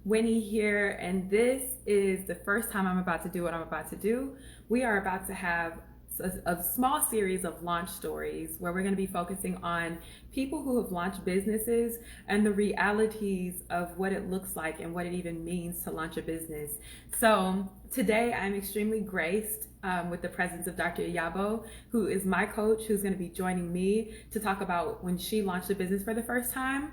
Winnie here, and this is the first time I'm about to do what I'm about to do. We are about to have a small series of launch stories where we're going to be focusing on people who have launched businesses and the realities of what it looks like and what it even means to launch a business. So today I'm extremely graced with the presence of Dr. Iyabo, who is my coach, who's going to be joining me to talk about when she launched a business for the first time.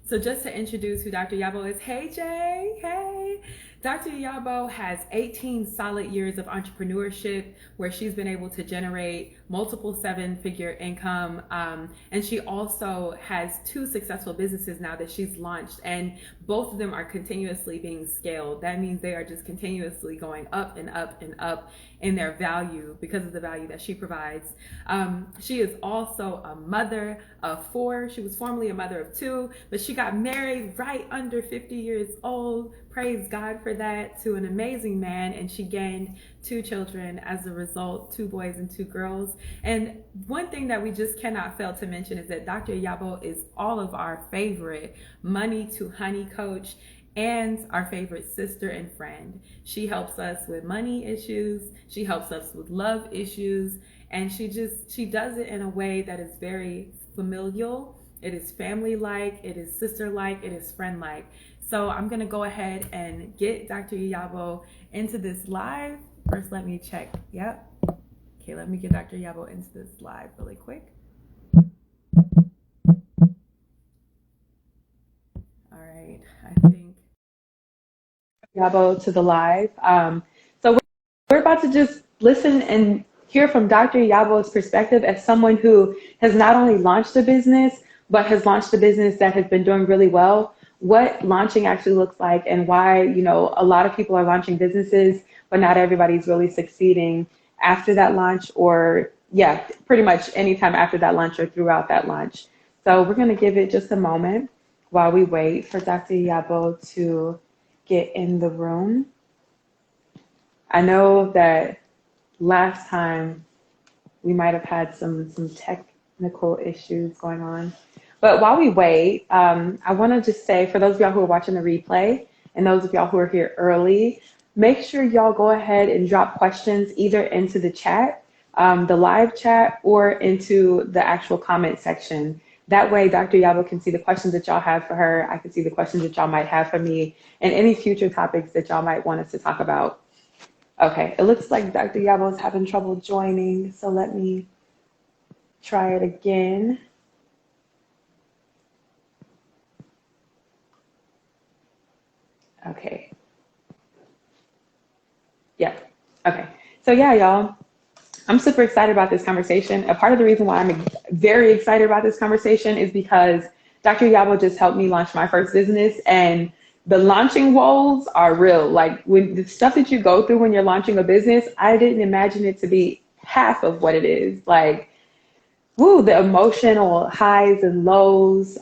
So just to introduce who Dr. Iyabo is, hey Jay, hey. Dr. Iyabo has 18 solid years of entrepreneurship where she's been able to generate multiple seven-figure income. And she also has two successful businesses now that she's launched, and both of them are continuously being scaled. That means they are just continuously going up and up and up in their value because of the value that she provides. She is also a mother of four. She was formerly a mother of two, but she got married right under 50 years old. Praise God for that, to an amazing man, and she gained two children as a result, two boys and two girls. And one thing that we just cannot fail to mention is that Dr. Iyabo is all of our favorite money to honey coach and our favorite sister and friend. She helps us with money issues, she helps us with love issues, and she does it in a way that is very familial. It is family-like, it is sister-like, it is friend-like. So I'm gonna go ahead and get Dr. Iyabo into this live. First, let me check. Yep. Okay, let me get Dr. Iyabo into this live really quick. All right, I think Iyabo to the live. So we're about to just listen and hear from Dr. Iyabo's perspective as someone who has not only launched a business, but has launched a business that has been doing really well, what launching actually looks like, and why, a lot of people are launching businesses, but not everybody's really succeeding after that launch, or pretty much anytime after that launch or throughout that launch. So we're gonna give it just a moment while we wait for Dr. Iyabo to get in the room. I know that last time we might have had some technical issues going on. But while we wait, I want to just say, for those of y'all who are watching the replay and those of y'all who are here early, make sure y'all go ahead and drop questions either into the chat, the live chat, or into the actual comment section. That way, Dr. Iyabo can see the questions that y'all have for her. I can see the questions that y'all might have for me, and any future topics that y'all might want us to talk about. Okay, it looks like Dr. Iyabo is having trouble joining, so let me try it again. Okay. Yeah. Okay. So y'all, I'm super excited about this conversation. A part of the reason why I'm very excited about this conversation is because Dr. Iyabo just helped me launch my first business, and the launching woes are real. Like, when the stuff that you go through when you're launching a business, I didn't imagine it to be half of what it is. Like, the emotional highs and lows,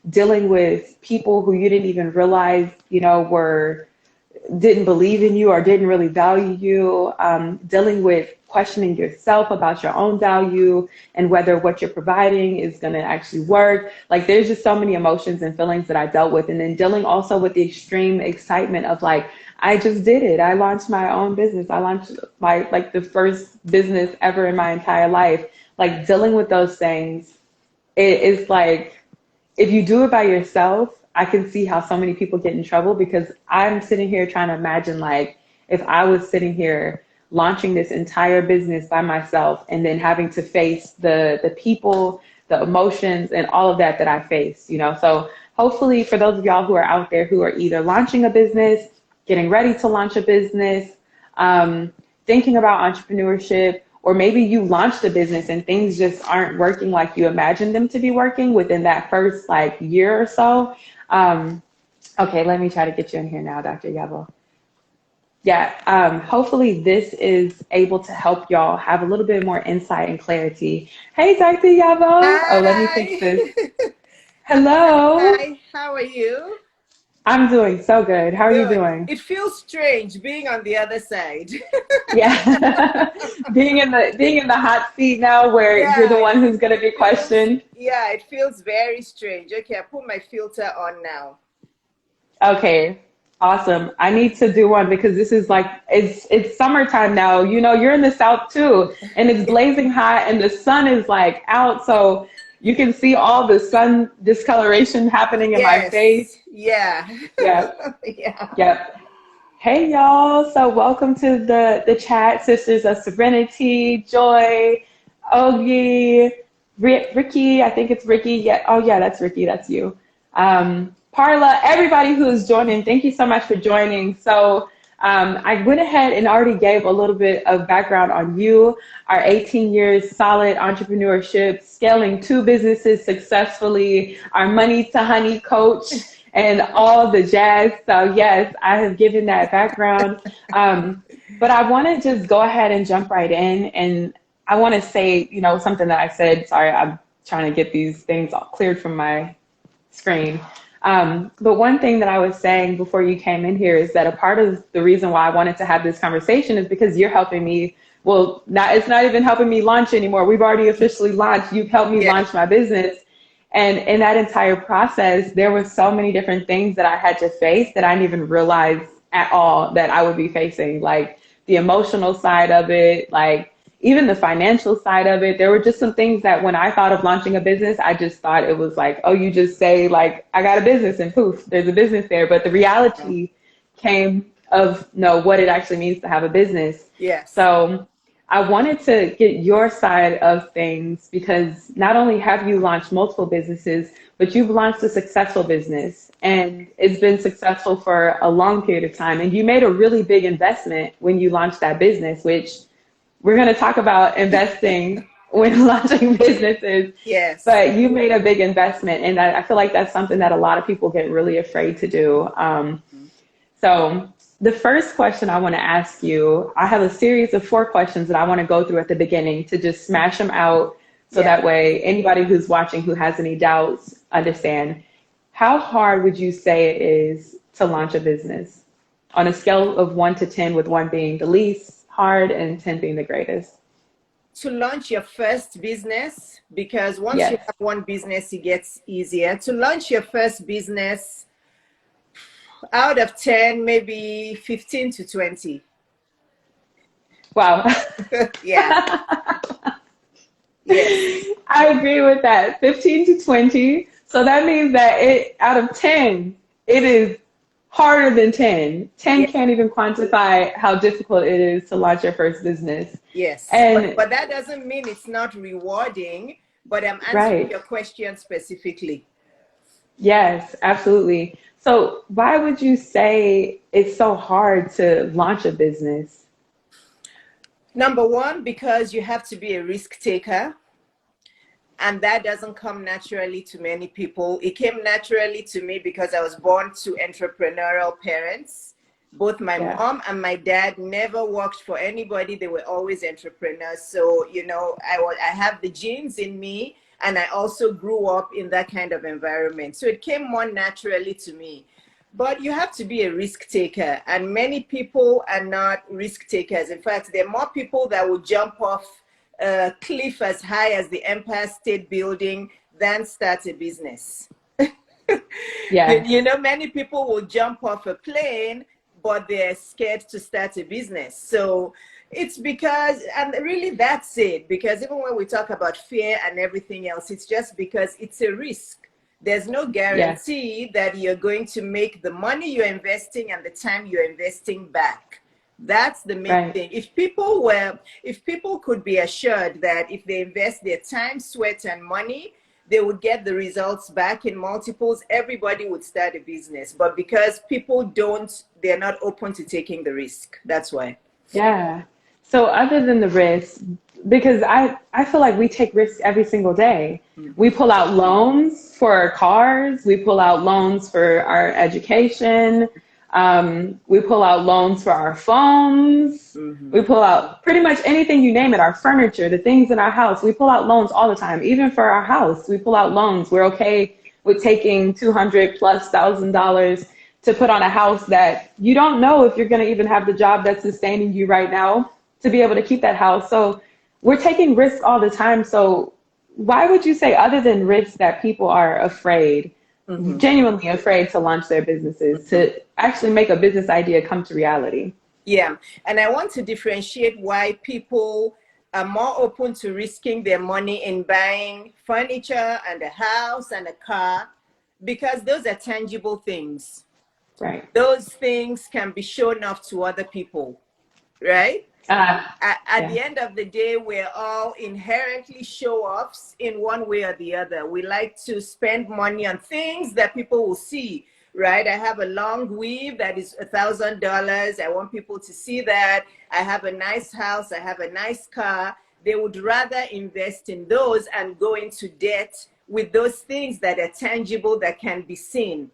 dealing with people who you didn't even realize, didn't believe in you or didn't really value you, dealing with questioning yourself about your own value and whether what you're providing is going to actually work. Like, there's just so many emotions and feelings that I dealt with. And then dealing also with the extreme excitement of, like, I just did it. I launched my own business. I launched the first business ever in my entire life. Like, dealing with those things, it is like, if you do it by yourself, I can see how so many people get in trouble, because I'm sitting here trying to imagine, like, if I was sitting here launching this entire business by myself and then having to face the people, the emotions, and all of that I face, So hopefully for those of y'all who are out there who are either launching a business, getting ready to launch a business, thinking about entrepreneurship, or maybe you launched a business and things just aren't working like you imagined them to be working within that first year or so. Okay, let me try to get you in here now, Dr. Iyabo. Hopefully this is able to help y'all have a little bit more insight and clarity. Hey, Dr. Iyabo. Oh, let me fix Hi. this. Hello. Hi, how are you? I'm doing so good. How are you Good. doing? It feels strange being on the other side. Yeah. being in the hot seat now where you're the Yeah, one who's going to be feels questioned. yeah, it feels very strange. Okay, I put my filter on now. Okay, awesome. I need to do one because this is like it's summertime now. You know, you're in the South too, and it's blazing hot and the sun is like out, so you can see all the sun discoloration happening in my face. Yes. Yeah. Yep, Yeah. yep. Hey y'all, so welcome to the chat, Sisters of Serenity, Joy, Ogie, Ricky, I think it's Ricky. Yeah, oh yeah, that's Ricky, that's you. Parla, everybody who's joining, thank you so much for joining. So I went ahead and already gave a little bit of background on you, our 18 years solid entrepreneurship, scaling 2 businesses successfully, our money to honey coach, and all the jazz. So yes, I have given that background. But I want to just go ahead and jump right in. And I want to say, you know, something that I said, sorry, I'm trying to get these things all cleared from my screen. But one thing that I was saying before you came in here is that a part of the reason why I wanted to have this conversation is because you're helping me. Well, it's not even helping me launch anymore. We've already officially launched. You've helped me launch my business. And in that entire process, there were so many different things that I had to face that I didn't even realize at all that I would be facing, like the emotional side of it, like even the financial side of it. There were just some things that when I thought of launching a business, I just thought it was like, oh, you just say like, I got a business and poof, there's a business there. But the reality came of what it actually means to have a business. Yes. So I wanted to get your side of things because not only have you launched multiple businesses, but you've launched a successful business and it's been successful for a long period of time. And you made a really big investment when you launched that business, which we're going to talk about investing when launching businesses. Yes. But you made a big investment. And I feel like that's something that a lot of people get really afraid to do. So the first question I want to ask you, I have a series of 4 questions that I want to go through at the beginning to just smash them out. So that way, anybody who's watching who has any doubts understand. How hard would you say it is to launch a business on a scale of 1 to 10, with 1 being the least hard and 10 being the greatest? To launch your first business, because once you have one business, it gets easier. To launch your first business, out of 10, maybe 15 to 20. Wow. Yeah. Yes. I agree with that. 15 to 20. So that means that out of 10, it is harder than 10. 10 can't even quantify how difficult it is to launch your first business. Yes. And but that doesn't mean it's not rewarding, but I'm answering your question specifically. Yes, absolutely. So why would you say it's so hard to launch a business? Number 1, because you have to be a risk taker. And that doesn't come naturally to many people. It came naturally to me because I was born to entrepreneurial parents. Both my mom and my dad never worked for anybody. They were always entrepreneurs. So, you know, I have the genes in me, and I also grew up in that kind of environment. So it came more naturally to me. But you have to be a risk taker, and many people are not risk takers. In fact, there are more people that will jump off a cliff as high as the Empire State Building than start a business. You know, many people will jump off a plane, but they're scared to start a business. So it's because, and really that's it, because even when we talk about fear and everything else, it's just because it's a risk. There's no guarantee that you're going to make the money you're investing and the time you're investing back. That's the main thing. If people could be assured that if they invest their time, sweat, and money, they would get the results back in multiples, everybody would start a business. But because people don't, they're not open to taking the risk. That's why. Yeah. So other than the risk, because I feel like we take risks every single day. We pull out loans for our cars. We pull out loans for our education. We pull out loans for our phones. We pull out pretty much anything you name it, our furniture, the things in our house. We pull out loans all the time. Even for our house, we pull out loans. We're okay with taking $200,000+ to put on a house that you don't know if you're going to even have the job that's sustaining you right now to be able to keep that house. So we're taking risks all the time. So why would you say, other than risks, that people are afraid genuinely afraid to launch their businesses, to actually make a business idea come to reality. Yeah. And I want to differentiate why people are more open to risking their money in buying furniture and a house and a car, because those are tangible things. Right. Those things can be shown off to other people, right? At the end of the day, we're all inherently show-offs in one way or the other. We like to spend money on things that people will see, right? I have a long weave that is $1,000. I want people to see that. I have a nice house. I have a nice car. They would rather invest in those and go into debt with those things that are tangible, that can be seen,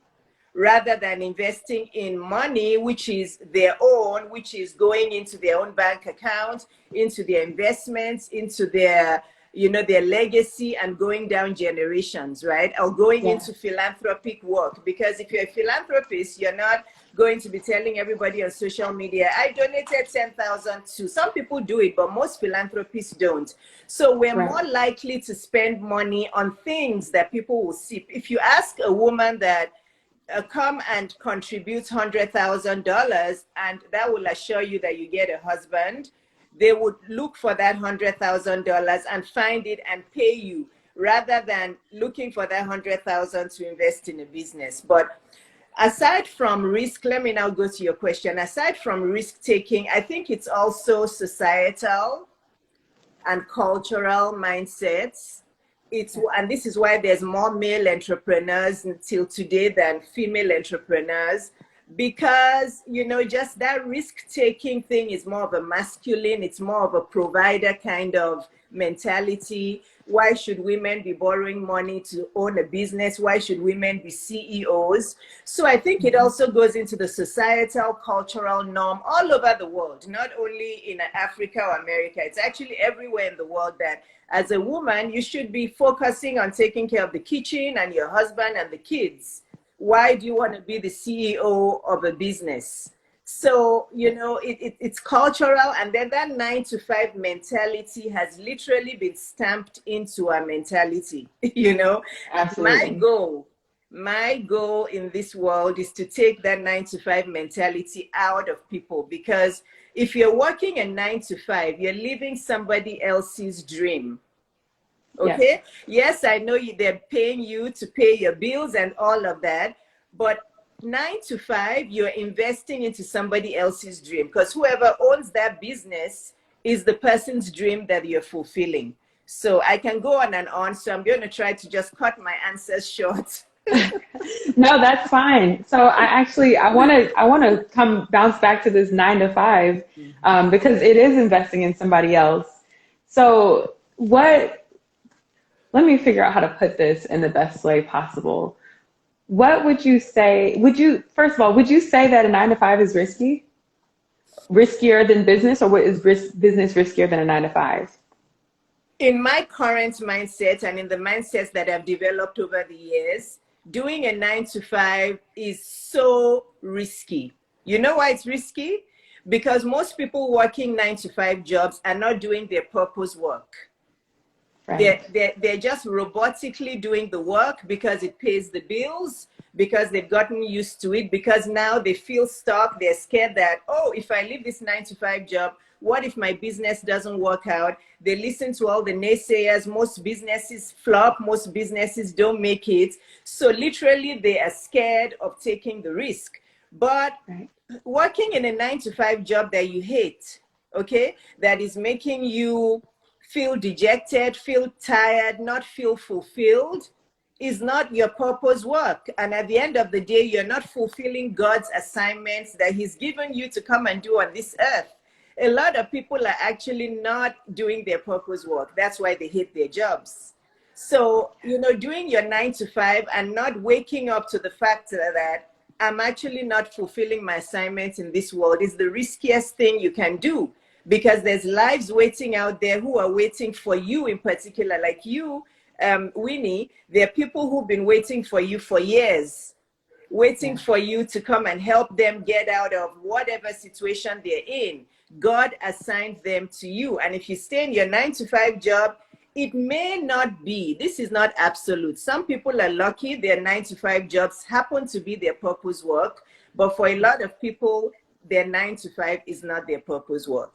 rather than investing in money which is their own, which is going into their own bank account, into their investments, into their, their legacy, and going down generations, right? Or going into philanthropic work. Because if you're a philanthropist, you're not going to be telling everybody on social media, I donated 10,000 to. Some people do it, but most philanthropists don't. So we're more likely to spend money on things that people will see. If you ask a woman that come and contribute $100,000, and that will assure you that you get a husband, they would look for that $100,000 and find it and pay you, rather than looking for that $100,000 to invest in a business. But aside from risk, let me now go to your question. Aside from risk taking, I think it's also societal and cultural mindsets. And this is why there's more male entrepreneurs until today than female entrepreneurs, because, just that risk-taking thing is more of a masculine, it's more of a provider kind of mentality. Why should women be borrowing money to own a business? Why should women be CEOs? So I think it also goes into the societal, cultural norm all over the world, not only in Africa or America. It's actually everywhere in the world that as a woman, you should be focusing on taking care of the kitchen and your husband and the kids. Why do you want to be the CEO of a business? So, it's cultural. And then that 9-to-5 mentality has literally been stamped into our mentality, Absolutely. My goal in this world is to take that 9-to-5 mentality out of people, because if you're working a 9-to-5, you're living somebody else's dream. Okay. Yes, I know they're paying you to pay your bills and all of that, but 9-to-5, you're investing into somebody else's dream, because whoever owns that business is the person's dream that you're fulfilling. So I can go on and on. So I'm going to try to just cut my answers short. No, that's fine. So I want to bounce back to this 9-to-5, because it is investing in somebody else. So let me figure out how to put this in the best way possible. What would you say? First of all, would you say that a 9-to-5 is risky? Riskier than business, or is business riskier than a 9-to-5? In my current mindset and in the mindsets that I've developed over the years, doing a 9-to-5 is so risky. You know why it's risky? Because most people working 9-to-5 jobs are not doing their purpose work. Right. They're just robotically doing the work because it pays the bills, because they've gotten used to it, because now they feel stuck. They're scared that, if I leave this 9-to-5 job, what if my business doesn't work out? They listen to all the naysayers. Most businesses flop. Most businesses don't make it. So literally they are scared of taking the risk. But working in a 9-to-5 job that you hate, okay, that is making you feel dejected, feel tired, not feel fulfilled, is not your purpose work. And at the end of the day, you're not fulfilling God's assignments that He's given you to come and do on this earth. A lot of people are actually not doing their purpose work. That's why they hate their jobs. So, doing your 9-to-5 and not waking up to the fact that I'm actually not fulfilling my assignments in this world is the riskiest thing you can do. Because there's lives waiting out there who are waiting for you in particular, like you, Winnie. There are people who've been waiting for you for years, waiting for you to come and help them get out of whatever situation they're in. God assigned them to you. And if you stay in your 9-to-5 job, it may not be, this is not absolute. Some people are lucky, their 9-to-5 jobs happen to be their purpose work, but for a lot of people, their 9-to-5 is not their purpose work.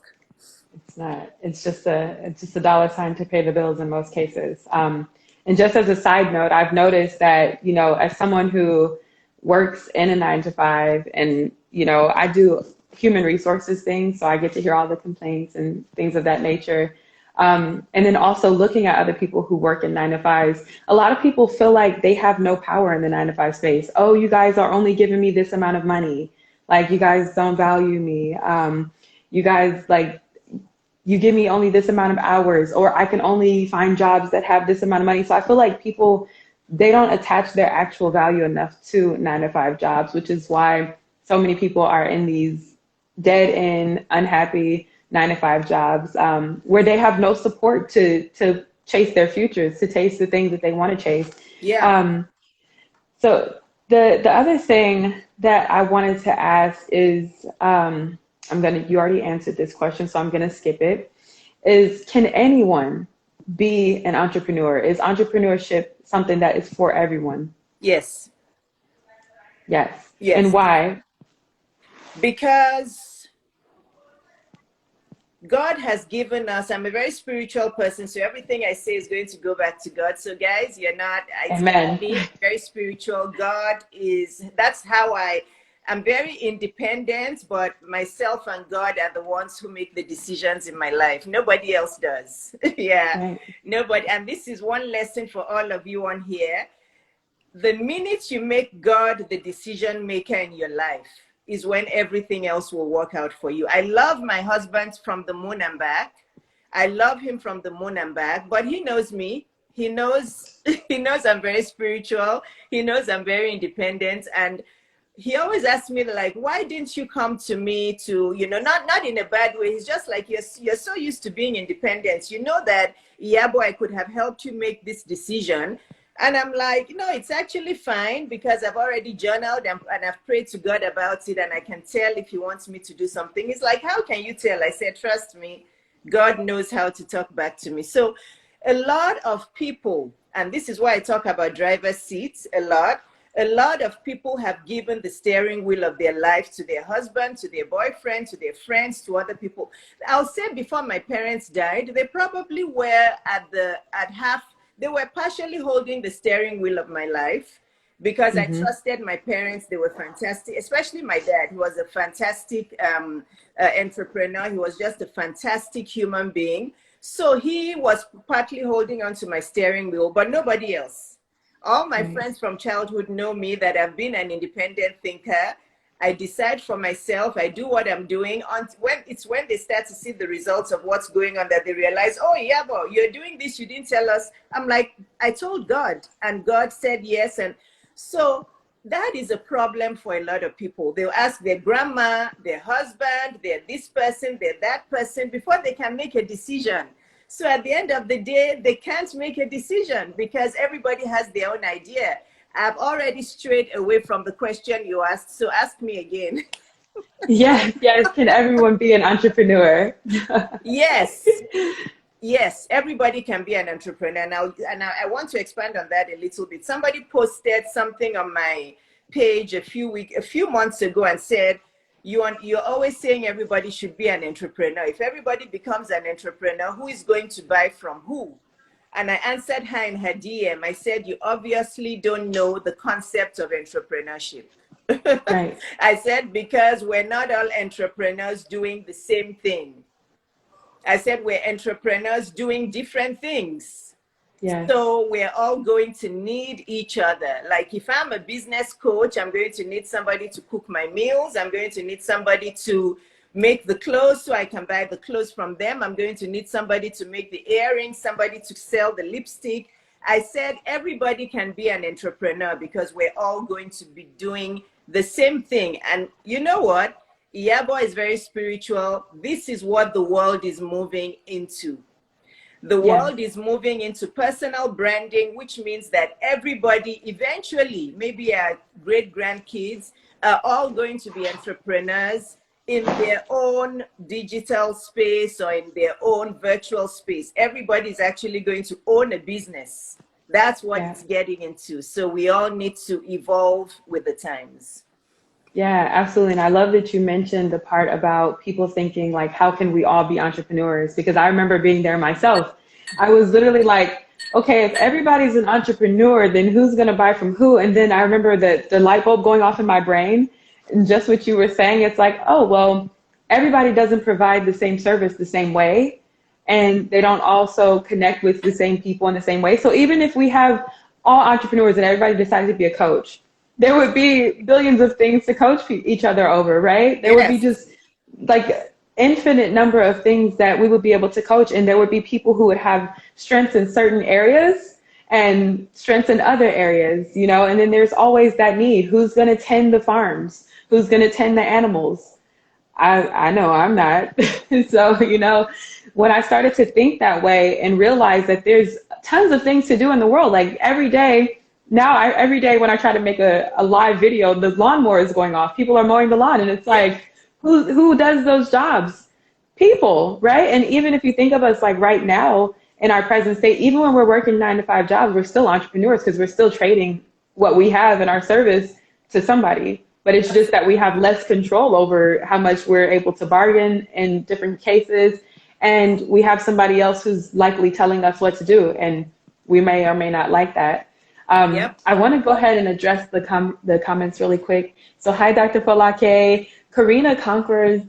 It's not. It's just a dollar sign to pay the bills in most cases. And just as a side note, I've noticed that, you know, as someone who works in a 9-to-5, and, you know, I do human resources things, so I get to hear all the complaints and things of that nature. And then also looking at other people who work in 9-to-5s, a lot of people feel like they have no power in the 9-to-5 space. Oh, you guys are only giving me this amount of money. Like, you guys don't value me. You guys, like, you give me only this amount of hours, or I can only find jobs that have this amount of money. So I feel like people, they don't attach their actual value enough to 9-to-5 jobs, which is why so many people are in these dead end, unhappy 9-to-5 jobs, where they have no support to chase their futures, to chase the things that they want to chase. Yeah. So the other thing that I wanted to ask is, you already answered this question, so I'm gonna skip it, is can anyone be an entrepreneur? Is entrepreneurship something that is for everyone? Yes. Yes. Yes. And why? Because God has given us, I'm a very spiritual person, so everything I say is going to go back to God. So guys, you're not, Amen. very spiritual. God is, that's how I'm very independent, but myself and God are the ones who make the decisions in my life. Nobody else does. Yeah, Right. Nobody. And this is one lesson for all of you on here. The minute you make God the decision maker in your life is when everything else will work out for you. I love my husband from the moon and back. I love him from the moon and back, but he knows me. He knows I'm very spiritual. He knows I'm very independent. And he always asks me, like, why didn't you come to me to, you know, not in a bad way. He's just like, you're so used to being independent. You know that, Iyabo, I could have helped you make this decision. And I'm like, no, it's actually fine because I've already journaled and I've prayed to God about it, and I can tell if he wants me to do something. He's like, how can you tell? I said, trust me, God knows how to talk back to me. So a lot of people, and this is why I talk about driver's seats a lot of people have given the steering wheel of their life to their husband, to their boyfriend, to their friends, to other people. I'll say before my parents died, they probably were they were partially holding the steering wheel of my life because I trusted my parents. They were fantastic, especially my dad, who was a fantastic entrepreneur. He was just a fantastic human being. So he was partly holding on to my steering wheel, but nobody else. All my friends from childhood know me that I've been an independent thinker. I decide for myself. I do what I'm doing. When they start to see the results of what's going on that they realize, oh, Iyabo, you're doing this, you didn't tell us. I'm like, I told God, and God said yes. And so that is a problem for a lot of people. They'll ask their grandma, their husband, they're this person, they're that person, before they can make a decision. So at the end of the day, they can't make a decision because everybody has their own idea. I've already strayed away from the question you asked, so ask me again. Yes. Can everyone be an entrepreneur? Yes. Yes, everybody can be an entrepreneur. And I want to expand on that a little bit. Somebody posted something on my page a few months ago and said, you're always saying everybody should be an entrepreneur. If everybody becomes an entrepreneur, who is going to buy from who? And I answered her in her DM. I said, you obviously don't know the concept of entrepreneurship. Right. I said, because we're not all entrepreneurs doing the same thing. I said, we're entrepreneurs doing different things. Yes. So we're all going to need each other. Like if I'm a business coach, I'm going to need somebody to cook my meals. I'm going to need somebody to make the clothes so I can buy the clothes from them. I'm going to need somebody to make the earrings, somebody to sell the lipstick. I said everybody can be an entrepreneur because we're all going to be doing the same thing. And you know what? Iyabo is very spiritual. This is what the world is moving into. The world is moving into personal branding, which means that everybody eventually, maybe our great grandkids, are all going to be entrepreneurs. in their own digital space or in their own virtual space. Everybody's actually going to own a business. That's what Yeah. it's getting into. So we all need to evolve with the times. Yeah, absolutely. And I love that you mentioned the part about people thinking like, how can we all be entrepreneurs? Because I remember being there myself. I was literally like, okay, if everybody's an entrepreneur, then who's going to buy from who? And then I remember the light bulb going off in my brain. And just what you were saying, it's like, oh, well, everybody doesn't provide the same service the same way. And they don't also connect with the same people in the same way. So even if we have all entrepreneurs and everybody decided to be a coach, there would be billions of things to coach each other over, right? There would be Yes. just like infinite number of things that we would be able to coach, and there would be people who would have strengths in certain areas and strengths in other areas, you know, and then there's always that need. Who's going to tend the farms? Who's going to tend the animals? I know I'm not. So, you know, when I started to think that way and realize that there's tons of things to do in the world, like every day, every day when I try to make a live video, the lawnmower is going off. People are mowing the lawn, and it's like, who does those jobs? People, right? And even if you think of us like right now in our present state, even when we're working 9-to-5 jobs, we're still entrepreneurs because we're still trading what we have in our service to somebody. But it's just that we have less control over how much we're able to bargain in different cases. And we have somebody else who's likely telling us what to do. And we may or may not like that. Yep. I want to go ahead and address the comments really quick. So hi, Dr. Folake. Karina Conquerors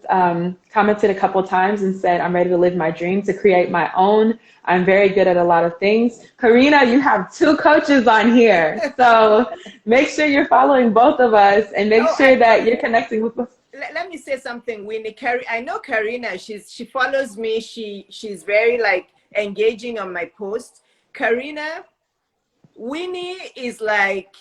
commented a couple times and said, I'm ready to live my dream to create my own. I'm very good at a lot of things. Karina, you have 2 coaches on here. So make sure you're following both of us and make sure that you're connecting with us. Let me say something, Winnie. I know Karina, she follows me. She's very like engaging on my posts. Karina, Winnie is like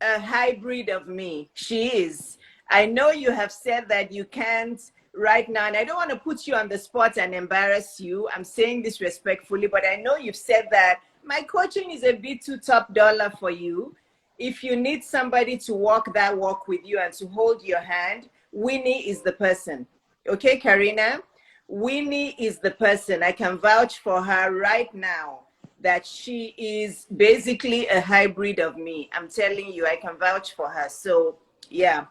a hybrid of me. She is. I know you have said that you can't right now, and I don't want to put you on the spot and embarrass you. I'm saying this respectfully, but I know you've said that my coaching is a bit too top dollar for you. If you need somebody to walk that walk with you and to hold your hand, Winnie is the person. Okay, Karina? Winnie is the person. I can vouch for her right now that she is basically a hybrid of me. I'm telling you, I can vouch for her. So, yeah.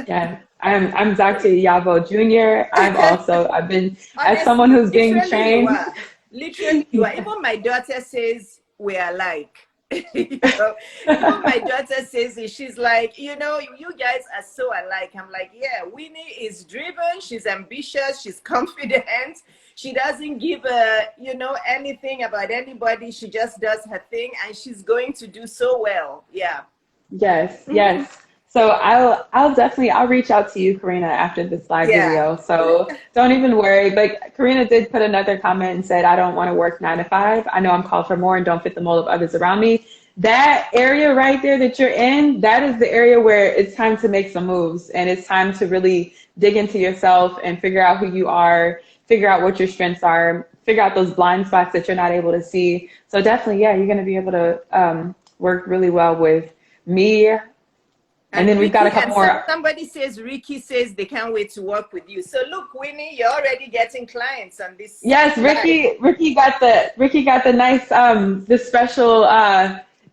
Yeah, I'm Dr. Iyabo Jr. I've been, Honestly, as someone who's being trained. Literally, you are. Even my daughter says we are alike. You know? Even my daughter says it. She's like, you know, you guys are so alike. I'm like, yeah, Winnie is driven. She's ambitious. She's confident. She doesn't give you know, anything about anybody. She just does her thing, and she's going to do so well. Yeah. Yes, yes. So I'll reach out to you, Karina, after this live video. So don't even worry. But Karina did put another comment and said, I don't want to work 9 to 5. I know I'm called for more and don't fit the mold of others around me. That area right there that you're in, that is the area where it's time to make some moves, and it's time to really dig into yourself and figure out who you are, figure out what your strengths are, figure out those blind spots that you're not able to see. So definitely, yeah, you're going to be able to work really well with me. And then we've got a couple more. Somebody says, Ricky says they can't wait to work with you. So look, Winnie, you're already getting clients on this. Yes, Ricky got the nice, the special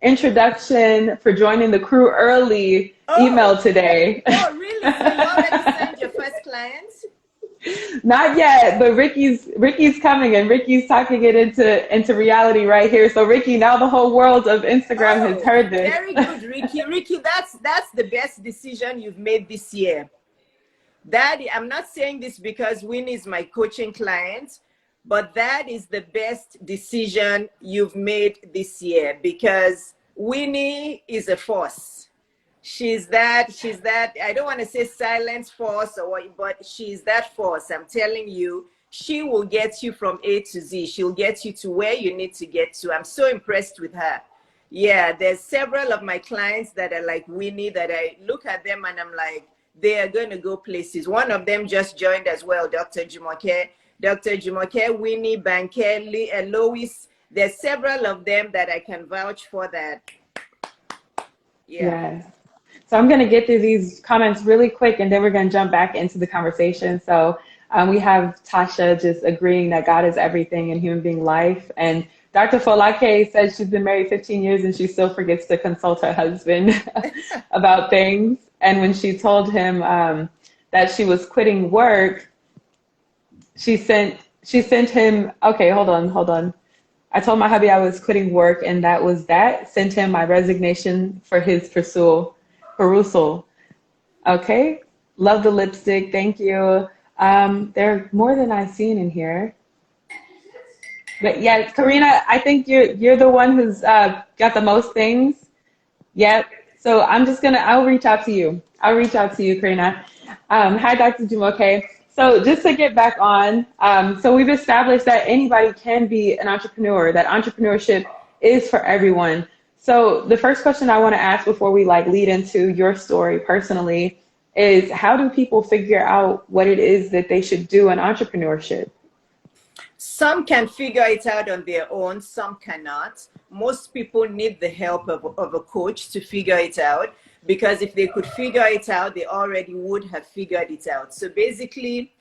introduction for joining the crew early email today. Oh, really? So you already sent your first clients? Not yet, but Ricky's coming, and Ricky's talking it into reality right here. So Ricky, now the whole world of Instagram has heard this. Very good, Ricky. Ricky, that's the best decision you've made this year. Daddy, I'm not saying this because Winnie is my coaching client, but that is the best decision you've made this year, because Winnie is a force. She's that, I don't want to say silent force or what, but she's that force. I'm telling you, she will get you from A to Z. She'll get you to where you need to get to. I'm so impressed with her. Yeah, there's several of my clients that are like Winnie that I look at them and I'm like, they are going to go places. One of them just joined as well, Dr. Jumoke. Dr. Jumoke, Winnie, Banke, Lois. There's several of them that I can vouch for that. Yeah. So I'm going to get through these comments really quick, and then we're going to jump back into the conversation. So we have Tasha just agreeing that God is everything in human being life. And Dr. Folake said she's been married 15 years and she still forgets to consult her husband about things. And when she told him that she was quitting work, she sent him, okay, hold on. I told my hubby I was quitting work, and that was that. Sent him my resignation for his perusal. Okay. Love the lipstick. Thank you. There are more than I've seen in here. But yeah, Karina, I think you're the one who's got the most things. Yep. So I'll reach out to you. Karina. Hi, Dr. Jumoke. So just to get back on, so we've established that anybody can be an entrepreneur, that entrepreneurship is for everyone. So the first question I want to ask before we lead into your story personally is, how do people figure out what it is that they should do in entrepreneurship? Some can figure it out on their own, some cannot. Most people need the help of a coach to figure it out, because if they could figure it out, they already would have figured it out. So basically,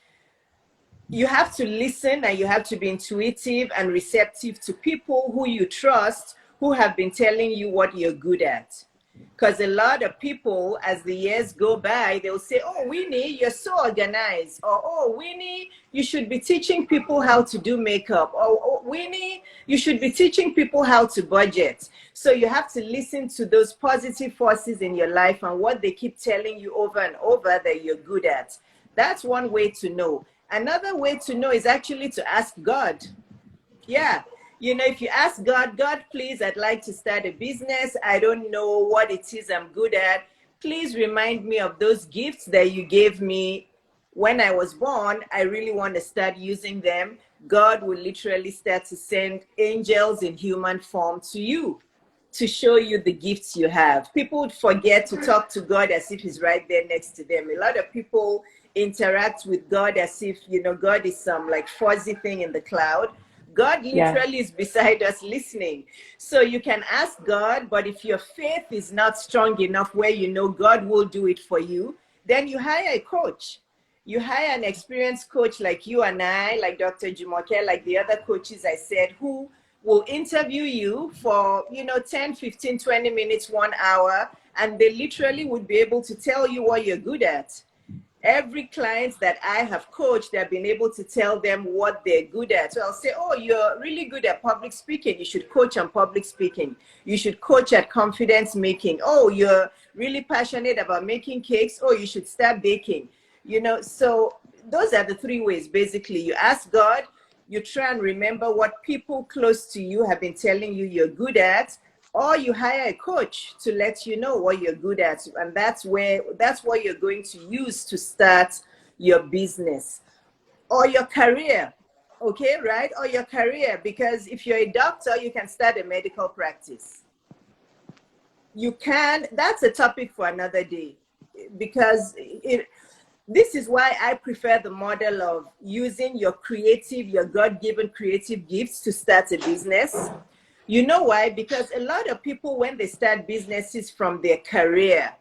you have to listen and you have to be intuitive and receptive to people who you trust, who have been telling you what you're good at. Because a lot of people, as the years go by, they'll say, oh, Winnie, you're so organized. Or, oh, Winnie, you should be teaching people how to do makeup. Or, oh, Winnie, you should be teaching people how to budget. So you have to listen to those positive forces in your life and what they keep telling you over and over that you're good at. That's one way to know. Another way to know is actually to ask God. Yeah. You know, if you ask God, God, please, I'd like to start a business. I don't know what it is I'm good at. Please remind me of those gifts that you gave me when I was born. I really want to start using them. God will literally start to send angels in human form to you to show you the gifts you have. People would forget to talk to God as if he's right there next to them. A lot of people interact with God as if, you know, God is some fuzzy thing in the cloud. God literally is beside us listening. So you can ask God, but if your faith is not strong enough where you know God will do it for you, then you hire a coach. You hire an experienced coach like you and I, like Dr. Jumoke, like the other coaches I said, who will interview you for, 10, 15, 20 minutes, 1 hour, and they literally would be able to tell you what you're good at. Every client that I have coached, I've been able to tell them what they're good at. So I'll say, oh, you're really good at public speaking. You should coach on public speaking. You should coach at confidence making. Oh, you're really passionate about making cakes. Oh, you should start baking. So those are the three ways. Basically, you ask God, you try and remember what people close to you have been telling you you're good at, or you hire a coach to let you know what you're good at. And that's what you're going to use to start your business or your career. Okay, right? Or your career, because if you're a doctor, you can start a medical practice. You can, that's a topic for another day, because this is why I prefer the model of using your God-given creative gifts to start a business. You know why? Because a lot of people, when they start businesses from their career,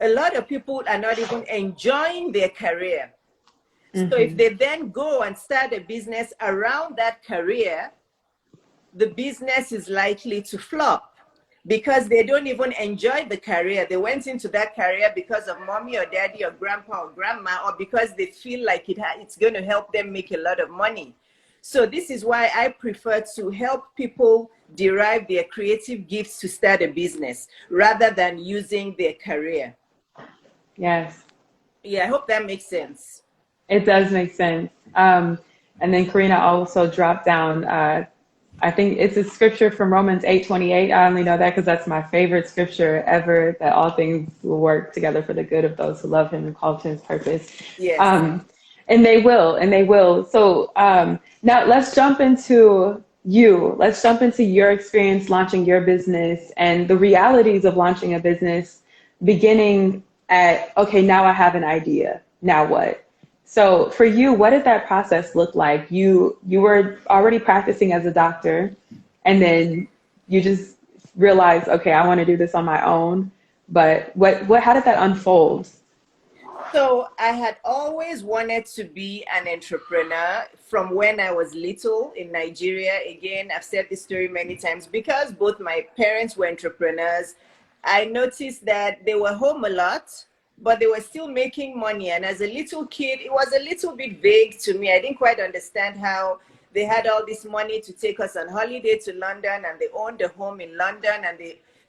a lot of people are not even enjoying their career. Mm-hmm. So if they then go and start a business around that career, the business is likely to flop because they don't even enjoy the career. They went into that career because of mommy or daddy or grandpa or grandma, or because they feel like it's going to help them make a lot of money. So this is why I prefer to help people derive their creative gifts to start a business rather than using their career. Yes. Yeah, I hope that makes sense. It does make sense. And then Karina also dropped down, I think it's a scripture from Romans 8:28. I only know that because that's my favorite scripture ever, that all things will work together for the good of those who love him and call to his purpose. Yes. And they will. So now let's jump into you. Let's jump into your experience launching your business and the realities of launching a business, beginning at, okay, now I have an idea. Now what? So for you, what did that process look like? You were already practicing as a doctor, and then you just realized, okay, I want to do this on my own. But how did that unfold? So I had always wanted to be an entrepreneur from when I was little in Nigeria. Again, I've said this story many times because both my parents were entrepreneurs. I noticed that they were home a lot, but they were still making money. And as a little kid, it was a little bit vague to me. I didn't quite understand how they had all this money to take us on holiday to London, and they owned a home in London, and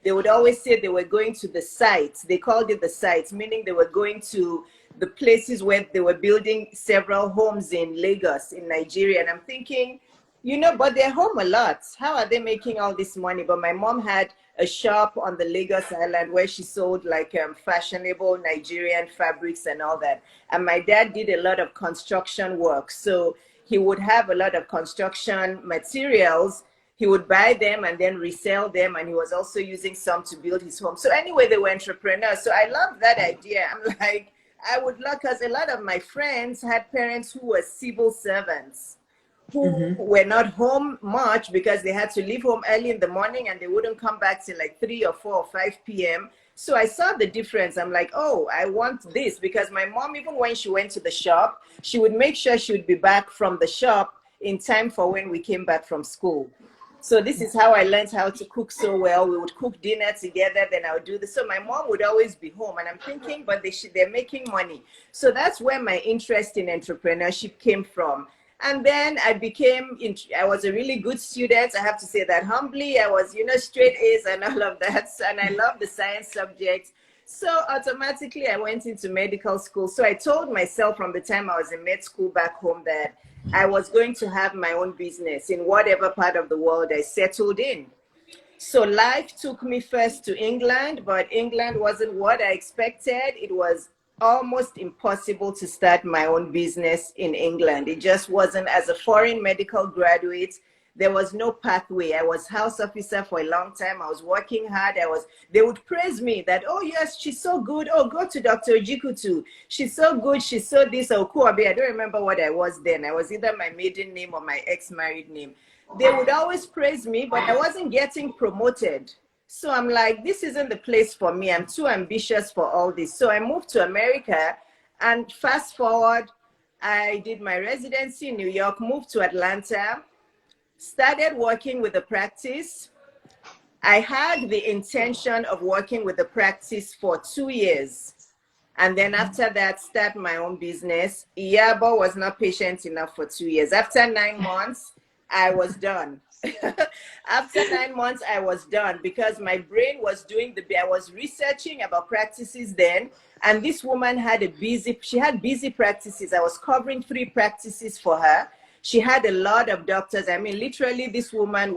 they would always say they were going to the sites. They called it the sites, meaning they were going to the places where they were building several homes in Lagos, in Nigeria. And I'm thinking, but they're home a lot. How are they making all this money? But my mom had a shop on the Lagos Island where she sold like fashionable Nigerian fabrics and all that. And my dad did a lot of construction work. So he would have a lot of construction materials. He would buy them and then resell them. And he was also using some to build his home. So anyway, they were entrepreneurs. So I love that idea. I'm like, I would love, because a lot of my friends had parents who were civil servants who were not home much because they had to leave home early in the morning and they wouldn't come back till like 3 or 4 or 5 p.m. So I saw the difference. I'm like, oh, I want this, because my mom, even when she went to the shop, she would make sure she would be back from the shop in time for when we came back from school. So this is how I learned how to cook so well. We would cook dinner together, then I would do this. So my mom would always be home, and I'm thinking, but they're making money. So that's where my interest in entrepreneurship came from. And then I was a really good student. I have to say that humbly. I was, straight A's and all of that. And I love the science subjects. So automatically I went into medical school. So I told myself from the time I was in med school back home that I was going to have my own business in whatever part of the world I settled in. So life took me first to England, but England wasn't what I expected. It was almost impossible to start my own business in England. It just wasn't. As a foreign medical graduate, there was no pathway. I was house officer for a long time. I was working hard. They would praise me that, oh yes, she's so good. Oh, go to Dr. Ojikutu. She's so good. She's so this. Oh, Kuabe. I don't remember what I was then. I was either my maiden name or my ex-married name. They would always praise me, but I wasn't getting promoted. So I'm like, this isn't the place for me. I'm too ambitious for all this. So I moved to America, and fast forward, I did my residency in New York, moved to Atlanta, started working with the practice. I had the intention of working with the practice for 2 years. And then after that, start my own business. Iyabo was not patient enough for 2 years. After 9 months, I was done. After 9 months, I was done because my brain was I was researching about practices then. And this woman had she had busy practices. I was covering 3 practices for her. She had a lot of doctors. I mean, literally, this woman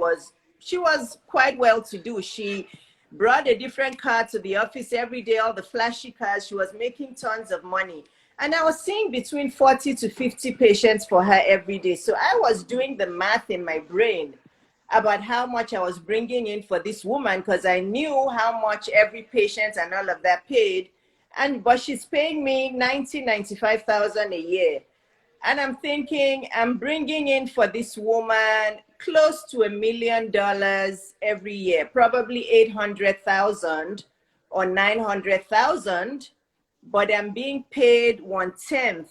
she was quite well to do. She brought a different car to the office every day, all the flashy cars. She was making tons of money. And I was seeing between 40 to 50 patients for her every day. So I was doing the math in my brain about how much I was bringing in for this woman, because I knew how much every patient and all of that paid. But she's paying me $95,000 a year. And I'm thinking, I'm bringing in for this woman close to $1 million every year, probably 800,000 or 900,000, but I'm being paid 1/10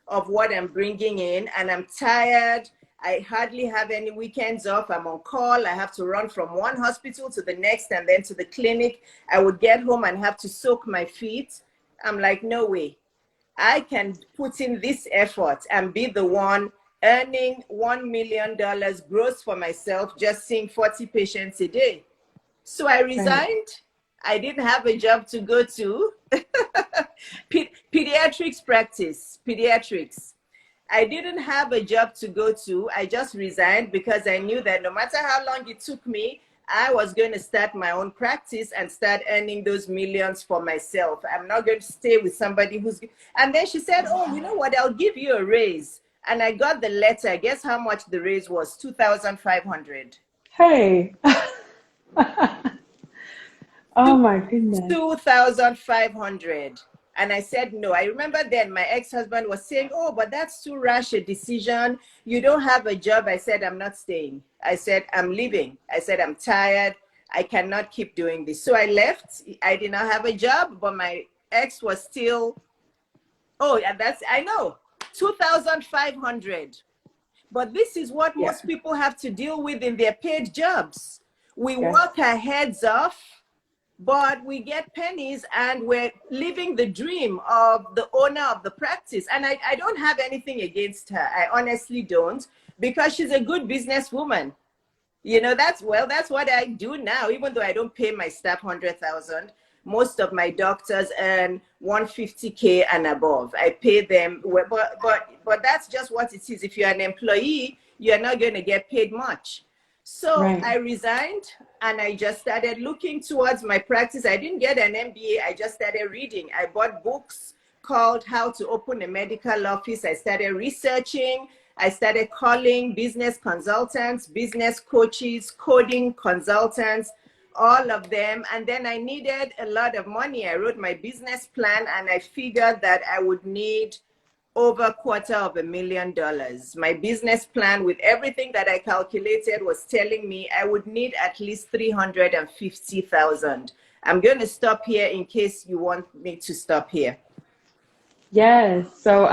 of what I'm bringing in, and I'm tired. I hardly have any weekends off. I'm on call. I have to run from one hospital to the next and then to the clinic. I would get home and have to soak my feet. I'm like, no way. I can put in this effort and be the one earning $1 million gross for myself, just seeing 40 patients a day. So I resigned. I didn't have a job to go to. Pediatrics practice, pediatrics. I didn't have a job to go to. I just resigned because I knew that no matter how long it took me, I was going to start my own practice and start earning those millions for myself. I'm not going to stay with somebody who's... And then she said, oh, you know what? I'll give you a raise. And I got the letter. Guess how much the raise was? $2,500. Hey. Oh my goodness. $2,500. And I said, no. I remember then my ex-husband was saying, oh, but that's too rash a decision. You don't have a job. I said, I'm not staying. I said, I'm leaving. I said, I'm tired. I cannot keep doing this. So I left. I did not have a job, but my ex was still, oh, yeah, I know, 2,500. But this is what Yeah. most people have to deal with in their paid jobs. We Yes. work our heads off, but we get pennies, and we're living the dream of the owner of the practice. And I don't have anything against her. I honestly don't, because she's a good businesswoman. You know, that's what I do now, even though I don't pay my staff 100,000. Most of my doctors earn 150K and above. I pay them, but that's just what it is. If you're an employee, you're not going to get paid much. So Right. I resigned, and I just started looking towards my practice. I didn't get an MBA. I just started reading. I bought books called How to Open a Medical Office. I started researching. I started calling business consultants, business coaches, coding consultants, all of them. And then I needed a lot of money. I wrote my business plan, and I figured that I would need over $250,000. My business plan, with everything that I calculated, was telling me I would need at least 350,000. I'm going to stop here in case you want me to stop here. Yes. So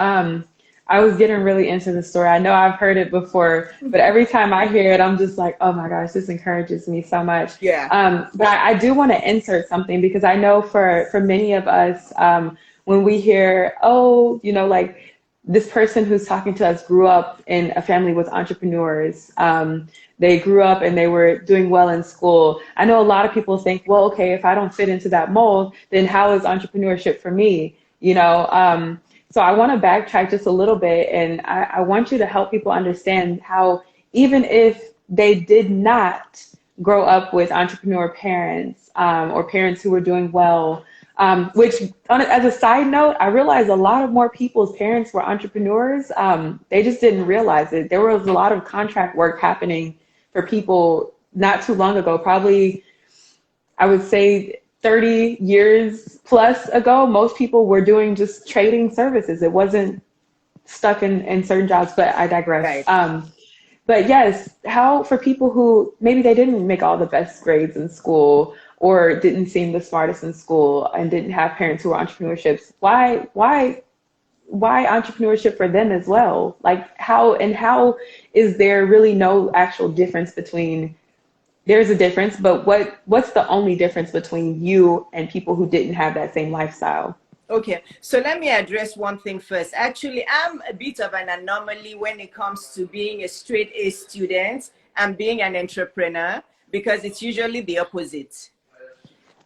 I was getting really into the story. I know I've heard it before, but every time I hear it, I'm just like, oh my gosh, this encourages me so much. Yeah. But I do want to insert something, because I know for many of us, when we hear, oh, you know, like this person who's talking to us grew up in a family with entrepreneurs. They grew up and they were doing well in school. I know a lot of people think, well, okay, if I don't fit into that mold, then how is entrepreneurship for me? You know, so I want to backtrack just a little bit, and I want you to help people understand how, even if they did not grow up with entrepreneur parents, or parents who were doing well, which as a side note, I realized a lot of more people's parents were entrepreneurs. They just didn't realize it. There was a lot of contract work happening for people not too long ago, probably, I would say 30 years plus ago. Most people were doing just trading services. It wasn't stuck in certain jobs, but I digress. Right. But yes, how, for people who maybe they didn't make all the best grades in school, or didn't seem the smartest in school, and didn't have parents who were entrepreneurships, why entrepreneurship for them as well? Like how is there really no actual difference between, there's a difference, but what's the only difference between you and people who didn't have that same lifestyle? Okay, so let me address one thing first. Actually, I'm a bit of an anomaly when it comes to being a straight A student and being an entrepreneur, because it's usually the opposite.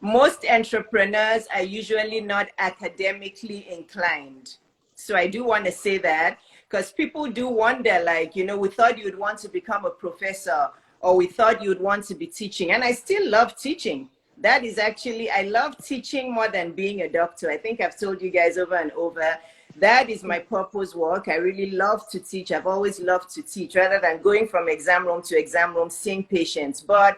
Most entrepreneurs are usually not academically inclined. So I do want to say that, because people do wonder, like, you know, we thought you'd want to become a professor, or we thought you'd want to be teaching. And I still love teaching. That is actually, I love teaching more than being a doctor. I think I've told you guys over and over, that is my purpose work. I really love to teach. I've always loved to teach, rather than going from exam room to exam room, seeing patients. But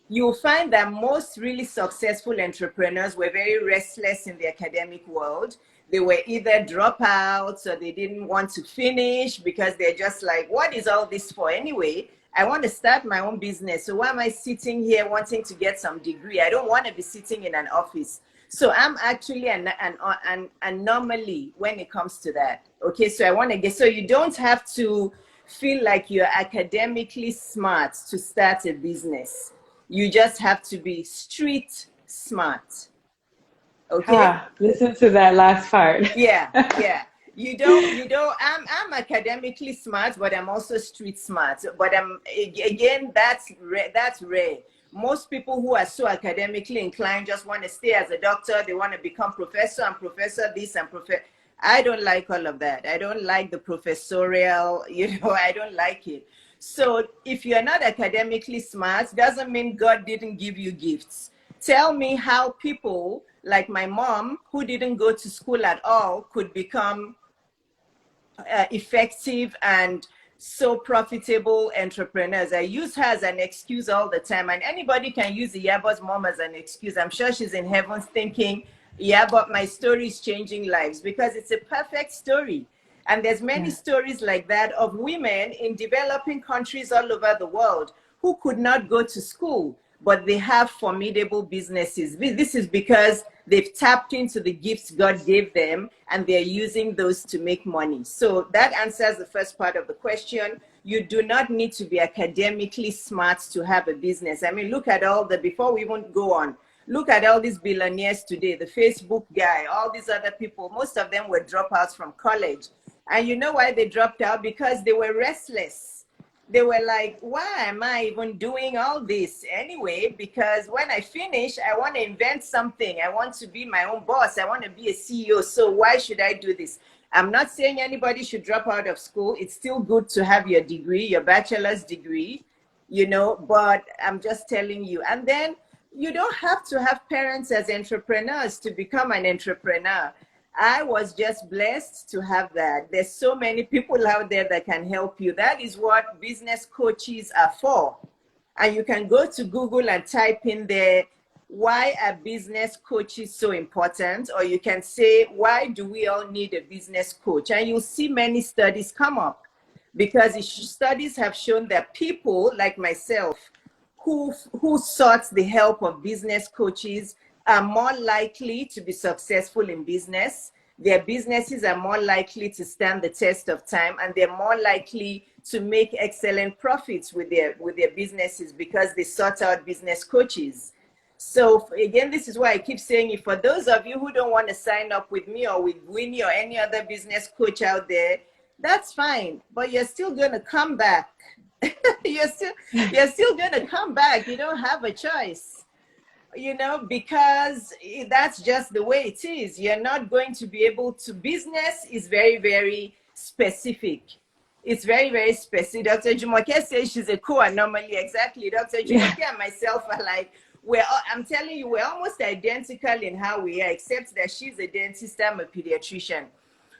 you'll find that most really successful entrepreneurs were very restless in the academic world. They were either dropouts, or they didn't want to finish, because they're just like, what is all this for anyway? I want to start my own business. So why am I sitting here wanting to get some degree? I don't want to be sitting in an office. So I'm actually an anomaly when it comes to that. Okay, so I want to get, so you don't have to feel like you're academically smart to start a business. You just have to be street smart. Okay. Listen to that last part. Yeah. You don't, I'm academically smart, but I'm also street smart. But again, that's rare. Most people who are so academically inclined just want to stay as a doctor. They want to become professor, and professor this and professor. I don't like all of that. I don't like the professorial, I don't like it. So if you're not academically smart, doesn't mean God didn't give you gifts. Tell me how people like my mom, who didn't go to school at all, could become effective and so profitable entrepreneurs. I use her as an excuse all the time, and anybody can use Iyabo's mom as an excuse. I'm sure she's in heaven thinking, yeah, but my story is changing lives, because it's a perfect story. And there's many stories like that of women in developing countries all over the world who could not go to school, but they have formidable businesses. This is because they've tapped into the gifts God gave them and they're using those to make money. So that answers the first part of the question. You do not need to be academically smart to have a business. I mean, look at all the, before we even go on, look at all these billionaires today, the Facebook guy, all these other people, most of them were dropouts from college. And you know why they dropped out? Because they were restless. They were like, why am I even doing all this anyway? Because when I finish, I want to invent something. I want to be my own boss. I want to be a CEO. So why should I do this? I'm not saying anybody should drop out of school. It's still good to have your degree, your bachelor's degree, you know, but I'm just telling you. And then you don't have to have parents as entrepreneurs to become an entrepreneur. I was just blessed to have that. There's so many people out there that can help you. That is what business coaches are for. And you can go to Google and type in there, why are business coaches so important? Or you can say, why do we all need a business coach? And you'll see many studies come up, because studies have shown that people like myself who sought the help of business coaches are more likely to be successful in business. Their businesses are more likely to stand the test of time, and they're more likely to make excellent profits with their businesses because they sought out business coaches. So again, this is why I keep saying it. For those of you who don't want to sign up with me or with Winnie or any other business coach out there, that's fine, but you're still going to come back. you're still going to come back. You don't have a choice, you know, because that's just the way it is. You're not going to be able to. Business is very, very specific. It's very, very specific. Dr. Jumoke says she's a co-anomaly. Exactly. Dr. Jumoke and myself are like, I'm telling you, we're almost identical in how we are, except that she's a dentist, I'm a pediatrician.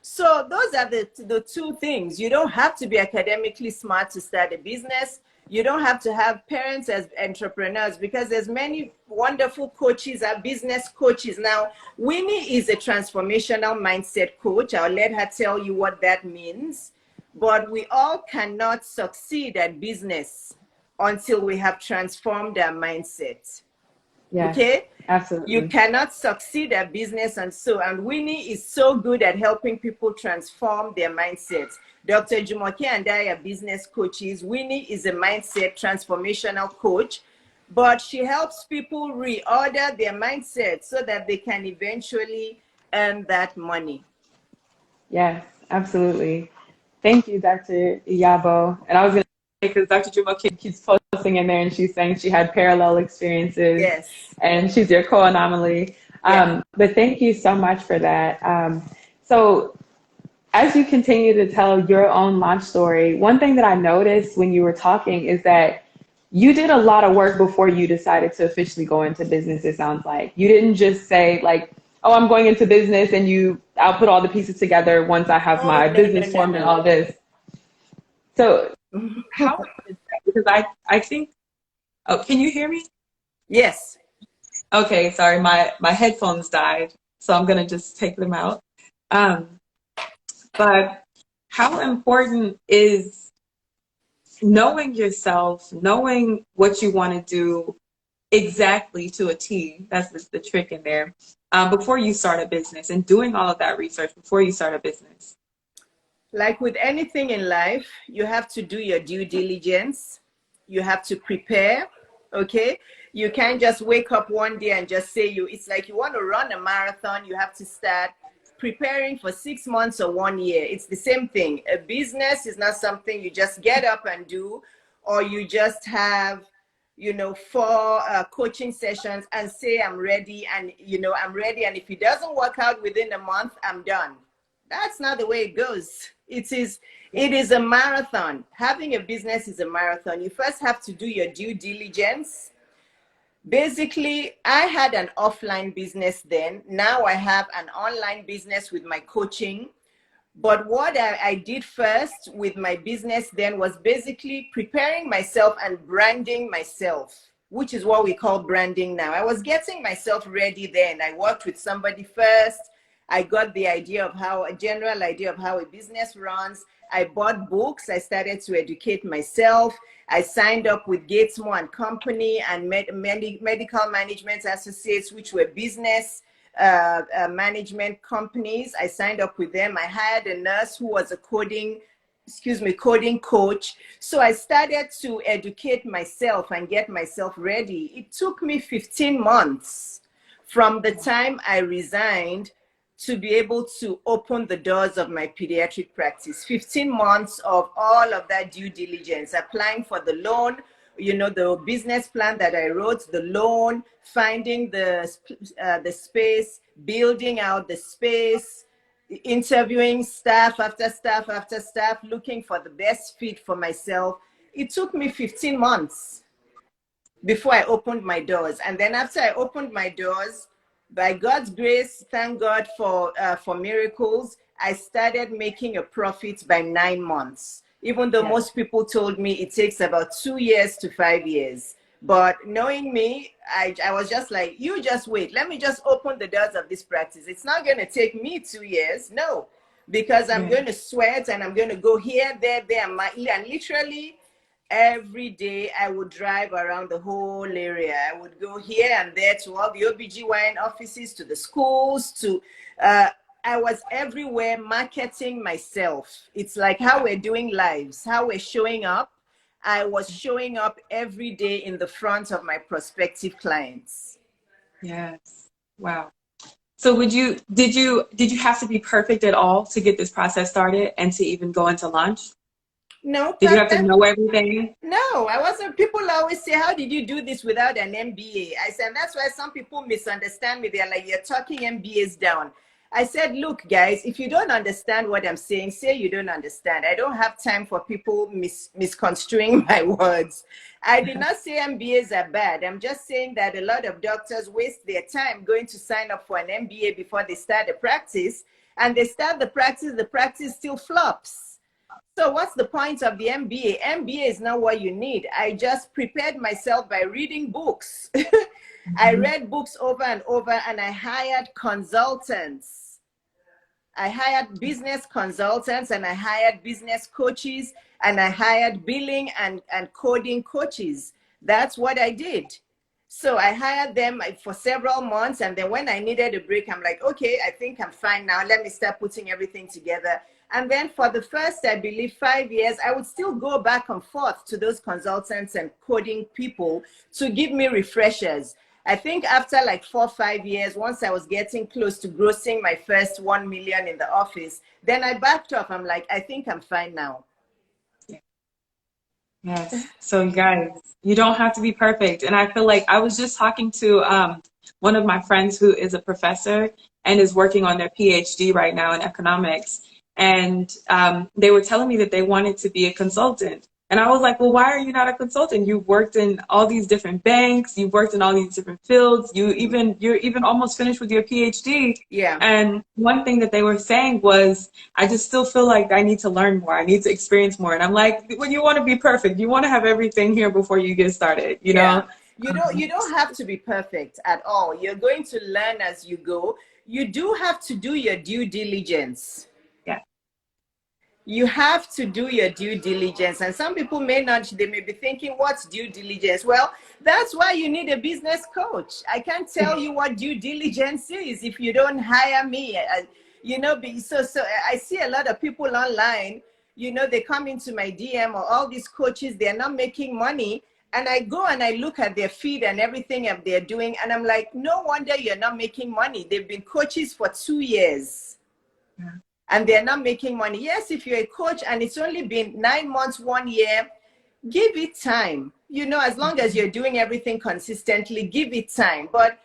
So those are the two things. You don't have to be academically smart to start a business. You don't have to have parents as entrepreneurs, because there's many wonderful coaches, are business coaches. Now, Winnie is a transformational mindset coach. I'll let her tell you what that means. But we all cannot succeed at business until we have transformed our mindset. Yeah, okay, absolutely. You cannot succeed at business. And Winnie is so good at helping people transform their mindsets. Dr. Jumoke and I are business coaches. Winnie is a mindset transformational coach, but she helps people reorder their mindset so that they can eventually earn that money. Yes, absolutely. Thank you, Dr. Iyabo. And I was going to say, because Dr. Jumoke keeps posting in there and she's saying she had parallel experiences. Yes. And she's your co-anomaly. Yeah. But thank you so much for that. So as you continue to tell your own launch story, one thing that I noticed when you were talking is that you did a lot of work before you decided to officially go into business, it sounds like. You didn't just say like, oh, I'm going into business and I'll put all the pieces together once I have my business formed and all this. So how is that? Because I think, oh, can you hear me? Yes. Okay, sorry, my headphones died, so I'm gonna just take them out. But how important is knowing yourself, knowing what you want to do exactly to a T? That's the trick in there. Before you start a business, and doing all of that research before you start a business. Like with anything in life, you have to do your due diligence. You have to prepare, okay? You can't just wake up one day and just say it's like you want to run a marathon, you have to start preparing for 6 months or 1 year. It's the same thing. A business is not something you just get up and do, or you just have, 4 coaching sessions and say, I'm ready, and, I'm ready. And if it doesn't work out within a month, I'm done. That's not the way it goes. It is a marathon. Having a business is a marathon. You first have to do your due diligence. Basically, I had an offline business then. Now I have an online business with my coaching. But what I did first with my business then was basically preparing myself and branding myself, which is what we call branding now. I was getting myself ready then. I worked with somebody first. I got the idea of a general idea of how a business runs. I bought books. I started to educate myself. I signed up with Gatesmo and Company and Medical Management Associates, which were business management companies. I signed up with them. I hired a nurse who was a coding coach. So I started to educate myself and get myself ready. It took me 15 months from the time I resigned to be able to open the doors of my pediatric practice. 15 months of all of that due diligence, applying for the loan, the business plan that I wrote, the loan, finding the space, building out the space, interviewing staff after staff after staff, looking for the best fit for myself. It took me 15 months before I opened my doors. And then after I opened my doors, by God's grace, thank God for miracles, I started making a profit by 9 months. Even though most people told me it takes about 2 years to 5 years. But knowing me, I was just like, you just wait. Let me just open the doors of this practice. It's not going to take me 2 years. No, because I'm going to sweat and I'm going to go here, there, and literally every day I would drive around the whole area. I would go here and there to all the OBGYN offices, to the schools, I was everywhere marketing myself. It's like how we're doing lives, how we're showing up. I was showing up every day in the front of my prospective clients. Yes. Wow. So did you have to be perfect at all to get this process started and to even go into launch? No. Did you have to know everything? No, I wasn't. People always say, how did you do this without an MBA? I said, that's why some people misunderstand me. They're like, you're talking MBAs down. I said, look, guys, if you don't understand what I'm saying, say you don't understand. I don't have time for people misconstruing my words. I did not say MBAs are bad. I'm just saying that a lot of doctors waste their time going to sign up for an MBA before they start the practice. And they start the practice still flops. So what's the point of the MBA? MBA is not what you need. I just prepared myself by reading books. I read books over and over, and I hired consultants. I hired business consultants, and I hired business coaches, and I hired billing and coding coaches. That's what I did. So I hired them for several months, and then when I needed a break, I'm like, okay, I think I'm fine now. Let me start putting everything together. And then for the first, I believe, 5 years, I would still go back and forth to those consultants and coding people to give me refreshers. I think after like 4 or 5 years, once I was getting close to grossing my first 1 million in the office, then I backed off. I'm like, I think I'm fine now. Yes. So you guys, you don't have to be perfect. And I feel like I was just talking to one of my friends who is a professor and is working on their PhD right now in economics. And they were telling me that they wanted to be a consultant. And I was like, well, why are you not a consultant? You've worked in all these different banks. You've worked in all these different fields. You're even almost finished with your PhD. Yeah. And one thing that they were saying was, I just still feel like I need to learn more. I need to experience more. And I'm like, well, you want to be perfect. You want to have everything here before you get started, you know? You don't have to be perfect at all. You're going to learn as you go. You do have to do your due diligence. You have to do your due diligence. And some people they may be thinking, what's due diligence? Well, that's why you need a business coach. I can't tell you what due diligence is if you don't hire me. So I see a lot of people online, they come into my DM or all these coaches, they're not making money. And I go and I look at their feed and everything that they're doing. And I'm like, no wonder you're not making money. They've been coaches for 2 years. Yeah. And they're not making money. Yes, if you're a coach and it's only been 9 months, 1 year, give it time. As long as you're doing everything consistently, give it time. But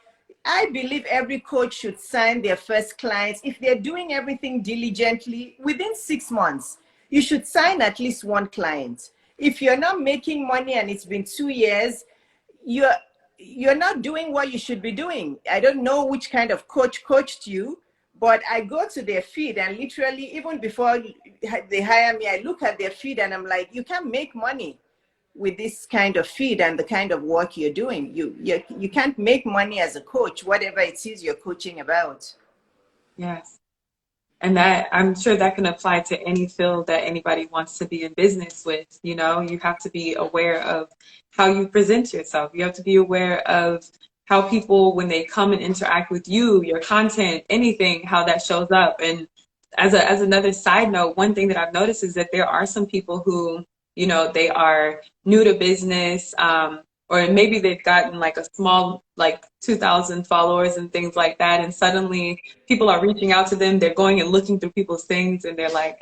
I believe every coach should sign their first clients. If they're doing everything diligently, within 6 months, you should sign at least 1 client. If you're not making money and it's been 2 years, you're not doing what you should be doing. I don't know which kind of coach coached you, but I go to their feed and literally, even before they hire me, I look at their feed and I'm like, you can't make money with this kind of feed and the kind of work you're doing. You can't make money as a coach, whatever it is you're coaching about. Yes. And that, I'm sure that can apply to any field that anybody wants to be in business with. You know, you have to be aware of how you present yourself. You have to be aware of how people, when they come and interact with you, your content, anything, how that shows up. And as another side note, one thing that I've noticed is that there are some people who, you know, they are new to business, or maybe they've gotten like a small, like 2,000 followers and things like that. And suddenly people are reaching out to them. They're going and looking through people's things and they're like,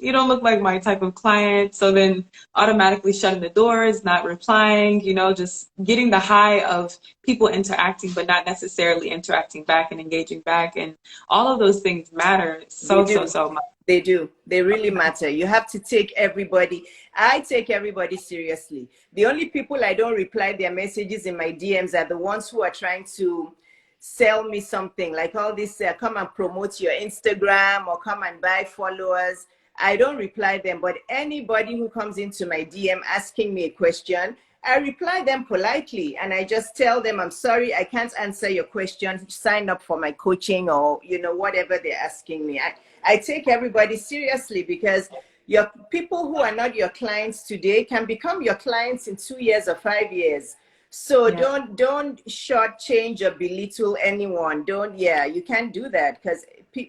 you don't look like my type of client. So then automatically shutting the doors, not replying, you know, just getting the high of people interacting, but not necessarily interacting back and engaging back. And all of those things matter so much. They do. They really matter. You have to take everybody. I take everybody seriously. The only people I don't reply their messages in my DMs are the ones who are trying to sell me something, like all this, come and promote your Instagram or come and buy followers. I don't reply them, but anybody who comes into my DM asking me a question, I reply them politely and I just tell them, I'm sorry, I can't answer your question. Sign up for my coaching or, you know, whatever they're asking me. I take everybody seriously because your people who are not your clients today can become your clients in 2 years or 5 years. So Yeah. don't shortchange or belittle anyone. You can't do that because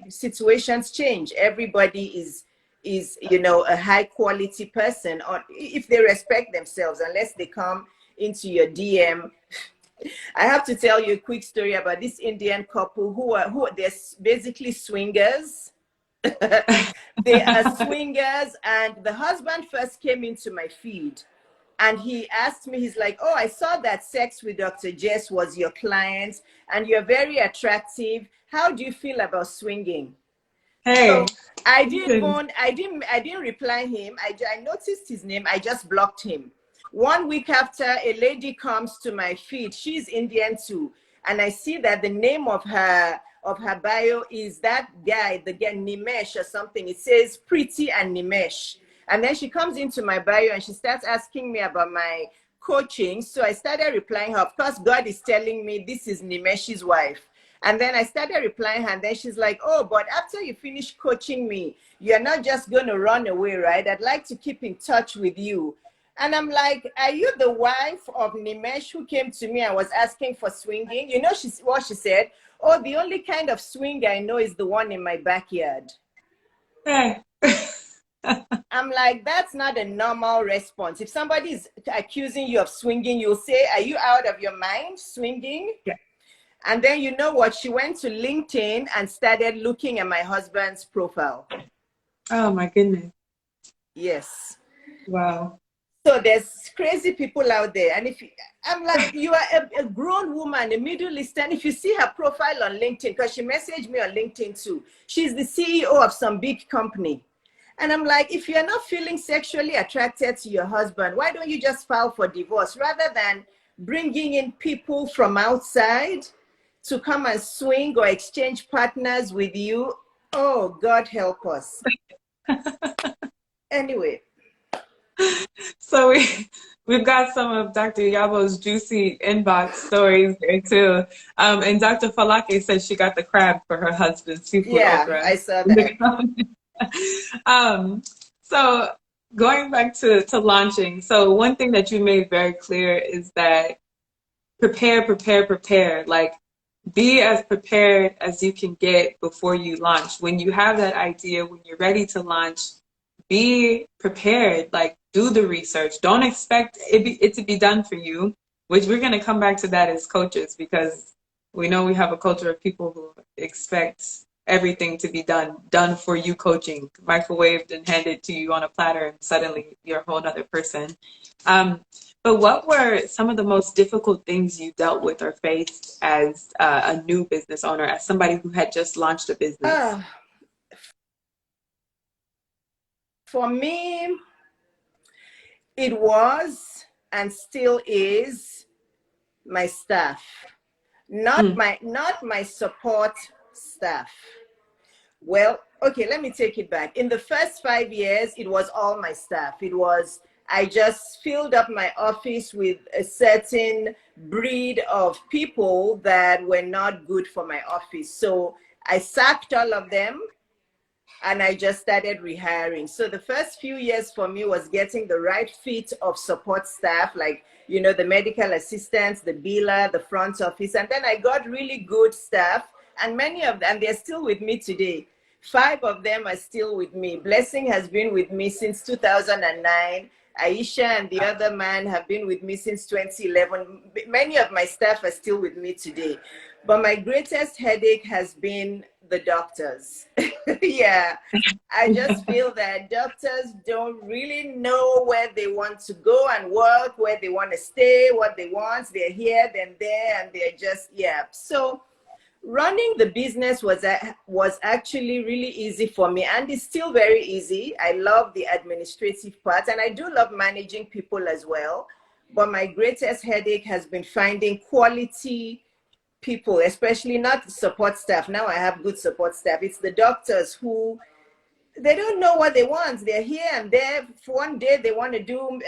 situations change. Everybody is you know, a high quality person, or if they respect themselves, unless they come into your DM. I have to tell you a quick story about this Indian couple who they're basically swingers. They are swingers, and the husband first came into my feed and he asked me, he's like, oh, I saw that Sex with Dr. Jess was your client and you're very attractive. How do you feel about swinging? Hey. So I didn't reply him. I noticed his name. I just blocked him. 1 week after, a lady comes to my feed. She's Indian too, and I see that the name of her bio is that guy, the guy Nimesh or something. It says Pretty and Nimesh, and then she comes into my bio and she starts asking me about my coaching. So I started replying her. Of course, God is telling me this is Nimesh's wife. And then I started replying her, and then she's like, oh, but after you finish coaching me, you're not just going to run away, right? I'd like to keep in touch with you. And I'm like, are you the wife of Nimesh who came to me and was asking for swinging? You know what she said? Oh, the only kind of swing I know is the one in my backyard. Hey. I'm like, that's not a normal response. If somebody is accusing you of swinging, you'll say, are you out of your mind swinging? Yeah. And then you know what? She went to LinkedIn and started looking at my husband's profile. Oh my goodness. Yes. Wow. So there's crazy people out there. And I'm like, you are a grown woman, a Middle Eastern. If you see her profile on LinkedIn, because she messaged me on LinkedIn too, she's the CEO of some big company. And I'm like, if you're not feeling sexually attracted to your husband, why don't you just file for divorce rather than bringing in people from outside to come and swing or exchange partners with you? Oh, God help us. Anyway. So we've got some of Dr. Iyabo's juicy inbox stories there too. And Dr. Falake said she got the crab for her husband's seafood okra. I saw that. So going back to launching. So one thing that you made very clear is that prepare. Like, be as prepared as you can get before you launch. When you have that idea, when you're ready to launch, be prepared. Like, do the research. Don't expect it to be done for you, which we're going to come back to that as coaches, because we know we have a culture of people who expect everything to be done for you, coaching, microwaved and handed to you on a platter, and suddenly you're a whole other person. But what were some of the most difficult things you dealt with or faced as a new business owner, as somebody who had just launched a business? For me, it was and still is my staff, not my support staff. Well, okay, let me take it back. In the first 5 years, it was all my staff. I just filled up my office with a certain breed of people that were not good for my office. So I sacked all of them and I just started rehiring. So the first few years for me was getting the right fit of support staff, like, you know, the medical assistants, the biller, the front office. And then I got really good staff, and many of them, they're still with me today. 5 of them are still with me. Blessing has been with me since 2009. Aisha and the other man have been with me since 2011. Many of my staff are still with me today. But my greatest headache has been the doctors. Yeah, I just feel that doctors don't really know where they want to go and work, where they want to stay, what they want. They're here, then there, and they're just, yeah. So running the business was actually really easy for me, and it's still very easy. I love the administrative part, and I do love managing people as well. But my greatest headache has been finding quality people, especially not support staff. Now I have good support staff. It's the doctors who, they don't know what they want. They're here and there. For one day they want to do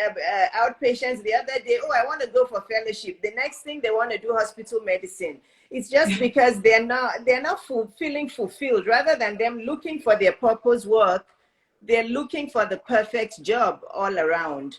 outpatients. The other day, oh, I want to go for fellowship. The next thing they want to do hospital medicine. It's just because they're not feeling fulfilled. Rather than them looking for their purpose work, they're looking for the perfect job all around.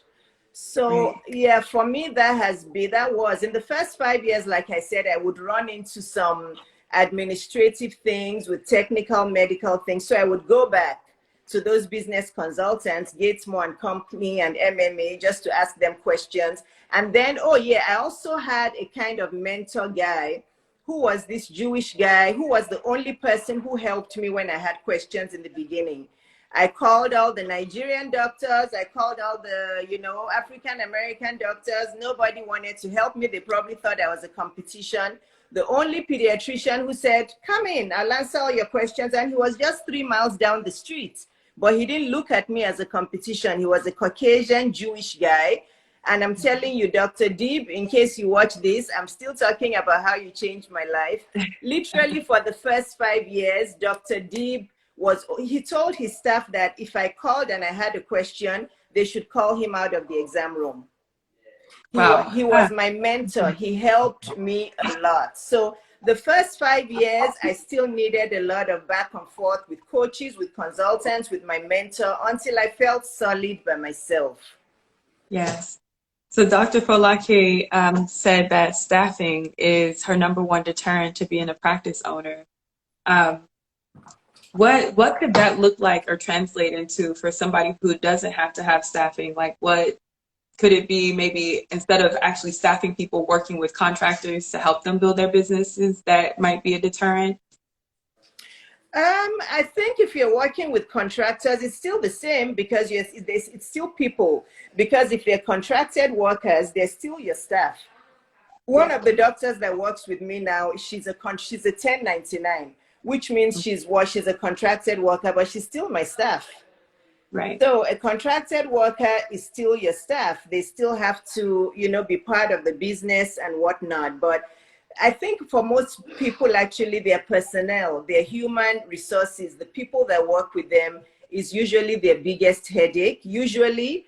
So yeah, for me, that was in the first 5 years, like I said, I would run into some administrative things with technical medical things. So I would go back to those business consultants, Gatesmo and Company and MMA, just to ask them questions. And then, oh yeah, I also had a kind of mentor guy who was this Jewish guy who was the only person who helped me when I had questions in the beginning. I called all the Nigerian doctors. I called all the, you know, African-American doctors. Nobody wanted to help me. They probably thought I was a competition. The only pediatrician who said, come in, I'll answer all your questions. And he was just 3 miles down the street. But he didn't look at me as a competition. He was a Caucasian Jewish guy. And I'm telling you, Dr. Deeb, in case you watch this, I'm still talking about how you changed my life. Literally for the first 5 years, Dr. Deeb he told his staff that if I called and I had a question, they should call him out of the exam room. Wow. He was my mentor. He helped me a lot. So the first 5 years, I still needed a lot of back and forth with coaches, with consultants, with my mentor, until I felt solid by myself. Yes. So Dr. Folake said that staffing is her #1 deterrent to being a practice owner. What could that look like or translate into for somebody who doesn't have to have staffing? Like, what could it be? Maybe instead of actually staffing people, working with contractors to help them build their businesses, that might be a deterrent? I think if you're working with contractors, it's still the same, because it's still people. Because if they're contracted workers, they're still your staff. One of the doctors that works with me now, she's a 1099, which means she's a contracted worker, but she's still my staff. Right. So a contracted worker is still your staff. They still have to, you know, be part of the business and whatnot. But I think for most people, actually, their personnel, their human resources, the people that work with them is usually their biggest headache, usually.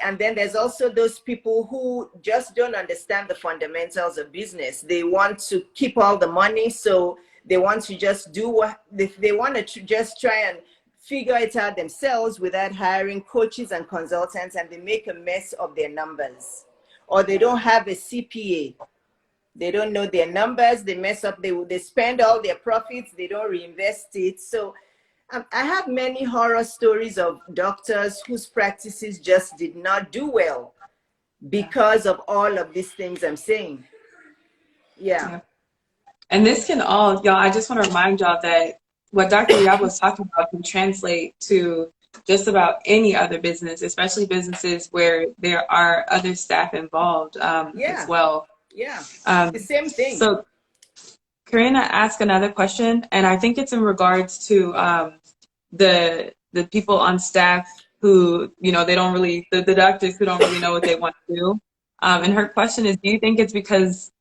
And then there's also those people who just don't understand the fundamentals of business. They want to keep all the money, so they want to just do what they want to just try and figure it out themselves without hiring coaches and consultants, and they make a mess of their numbers. Or they don't have a CPA. They don't know their numbers, they mess up, they spend all their profits, they don't reinvest it. So I have many horror stories of doctors whose practices just did not do well because of all of these things I'm saying. Yeah. And this can all, y'all, I just want to remind y'all that what Dr. Iyabo was talking about can translate to just about any other business, especially businesses where there are other staff involved as well. Yeah, the same thing. So Karina asked another question, and I think it's in regards to the people on staff who, you know, they don't really, the doctors who don't really know what they want to do. And her question is, do you think it's because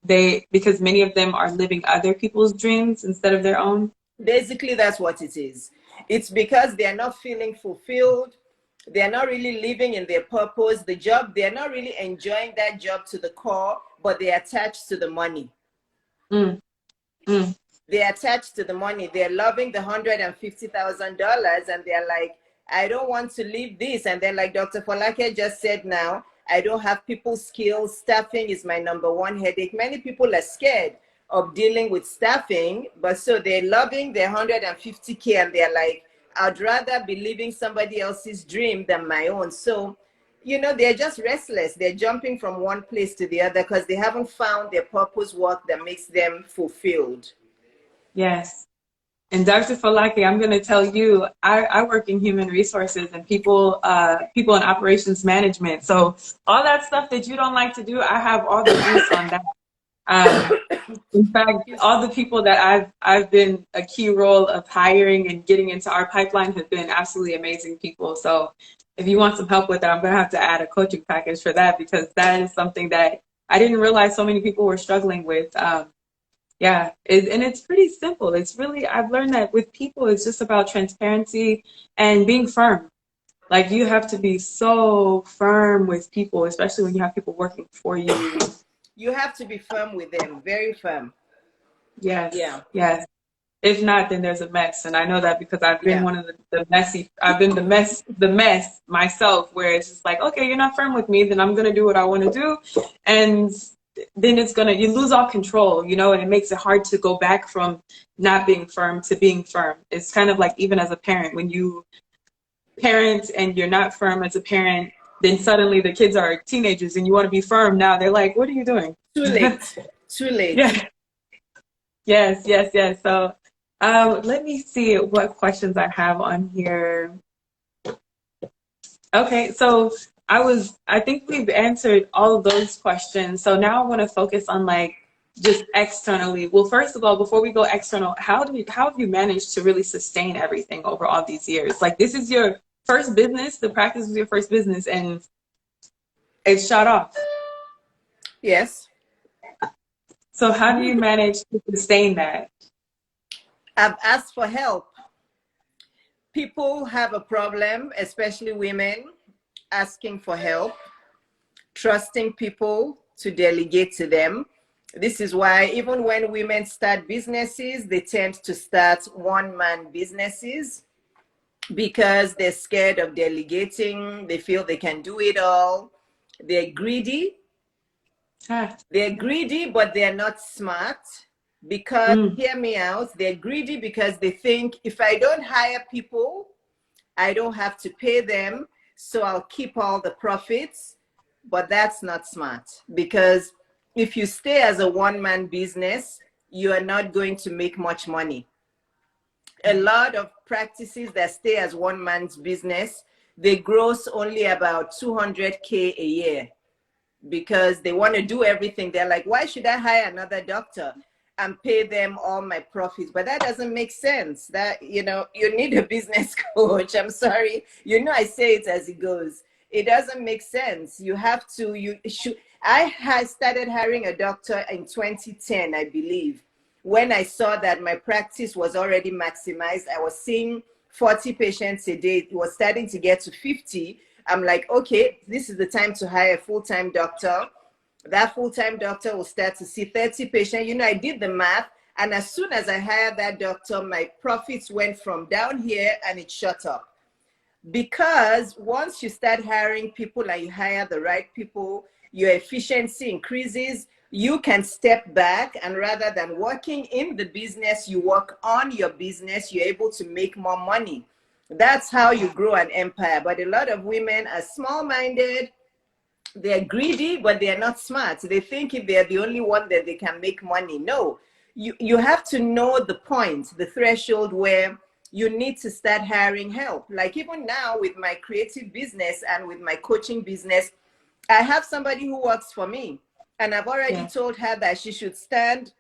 many of them are living other people's dreams instead of their own? Basically, that's what it is. It's because they're not feeling fulfilled. They're not really living in their purpose. The job, they're not really enjoying that job to the core, but they're attached to the money. They're attached to the money. They're loving the $150,000, and they're like, I don't want to leave this. And then, like Dr. Folake just said now, I don't have people skills. Staffing is my number one headache. Many people are scared of dealing with staffing, but so they're loving their 150K, and they're like, I'd rather be living somebody else's dream than my own. So, you know, they're just restless. They're jumping from one place to the other because they haven't found their purpose work that makes them fulfilled. Yes. And Dr. Falaki, I'm going to tell you, I work in human resources and people in operations management. So all that stuff that you don't like to do, I have all the juice on that. In fact, all the people that I've been a key role of hiring and getting into our pipeline have been absolutely amazing people. So if you want some help with that, I'm going to have to add a coaching package for that, because that is something that I didn't realize so many people were struggling with. Yeah, and it's pretty simple. It's really, I've learned that with people, it's just about transparency and being firm. Like, you have to be so firm with people, especially when you have people working for you. You have to be firm with them, very firm. Yes. Yeah. Yes. If not, then there's a mess. And I know that because I've been one of the messy, I've been the mess myself, where it's just like, okay, you're not firm with me, then I'm going to do what I want to do. And then you lose all control, you know, and it makes it hard to go back from not being firm to being firm. It's kind of like, even as a parent, when you parent and you're not firm as a parent, then suddenly the kids are teenagers and you want to be firm. Now they're like, what are you doing? Too late. Too late. Yeah. Yes. So let me see what questions I have on here. Okay, so I think we've answered all of those questions. So now I want to focus on, like, just externally. Well, first of all, before we go external, how have you managed to really sustain everything over all these years? Like, this is your first business, the practice was your first business, and it shot off. Yes. So how do you manage to sustain that? I've asked for help. People have a problem, especially women, asking for help, trusting people to delegate to them. This is why even when women start businesses, they tend to start one-man businesses, because they're scared of delegating. They feel they can do it all. They're greedy. They're greedy, but they're not smart. Because, hear me out, they're greedy because they think, if I don't hire people, I don't have to pay them, so I'll keep all the profits. But that's not smart, because if you stay as a one-man business, you are not going to make much money. A lot of practices that stay as one man's business, they gross only about 200K a year, because they want to do everything. They're like, why should I hire another doctor and pay them all my profits? But that doesn't make sense. That, you know, you need a business coach. I'm sorry. You know, I say it as it goes. It doesn't make sense. You have to, I had started hiring a doctor in 2010, I believe. When I saw that my practice was already maximized, I was seeing 40 patients a day. It was starting to get to 50. I'm like, okay, this is the time to hire a full-time doctor. That full-time doctor will start to see 30 patients. You know, I did the math, and as soon as I hired that doctor, my profits went from down here and it shot up. Because once you start hiring people and you hire the right people, your efficiency increases. You can step back, and rather than working in the business, you work on your business. You're able to make more money. That's how you grow an empire. But a lot of women are small-minded. They're greedy, but they're not smart. They think if they're the only one that they can make money. No, you have to know the point, the threshold where you need to start hiring help. Like, even now with my creative business and with my coaching business, I have somebody who works for me. And I've already told her that she should stand,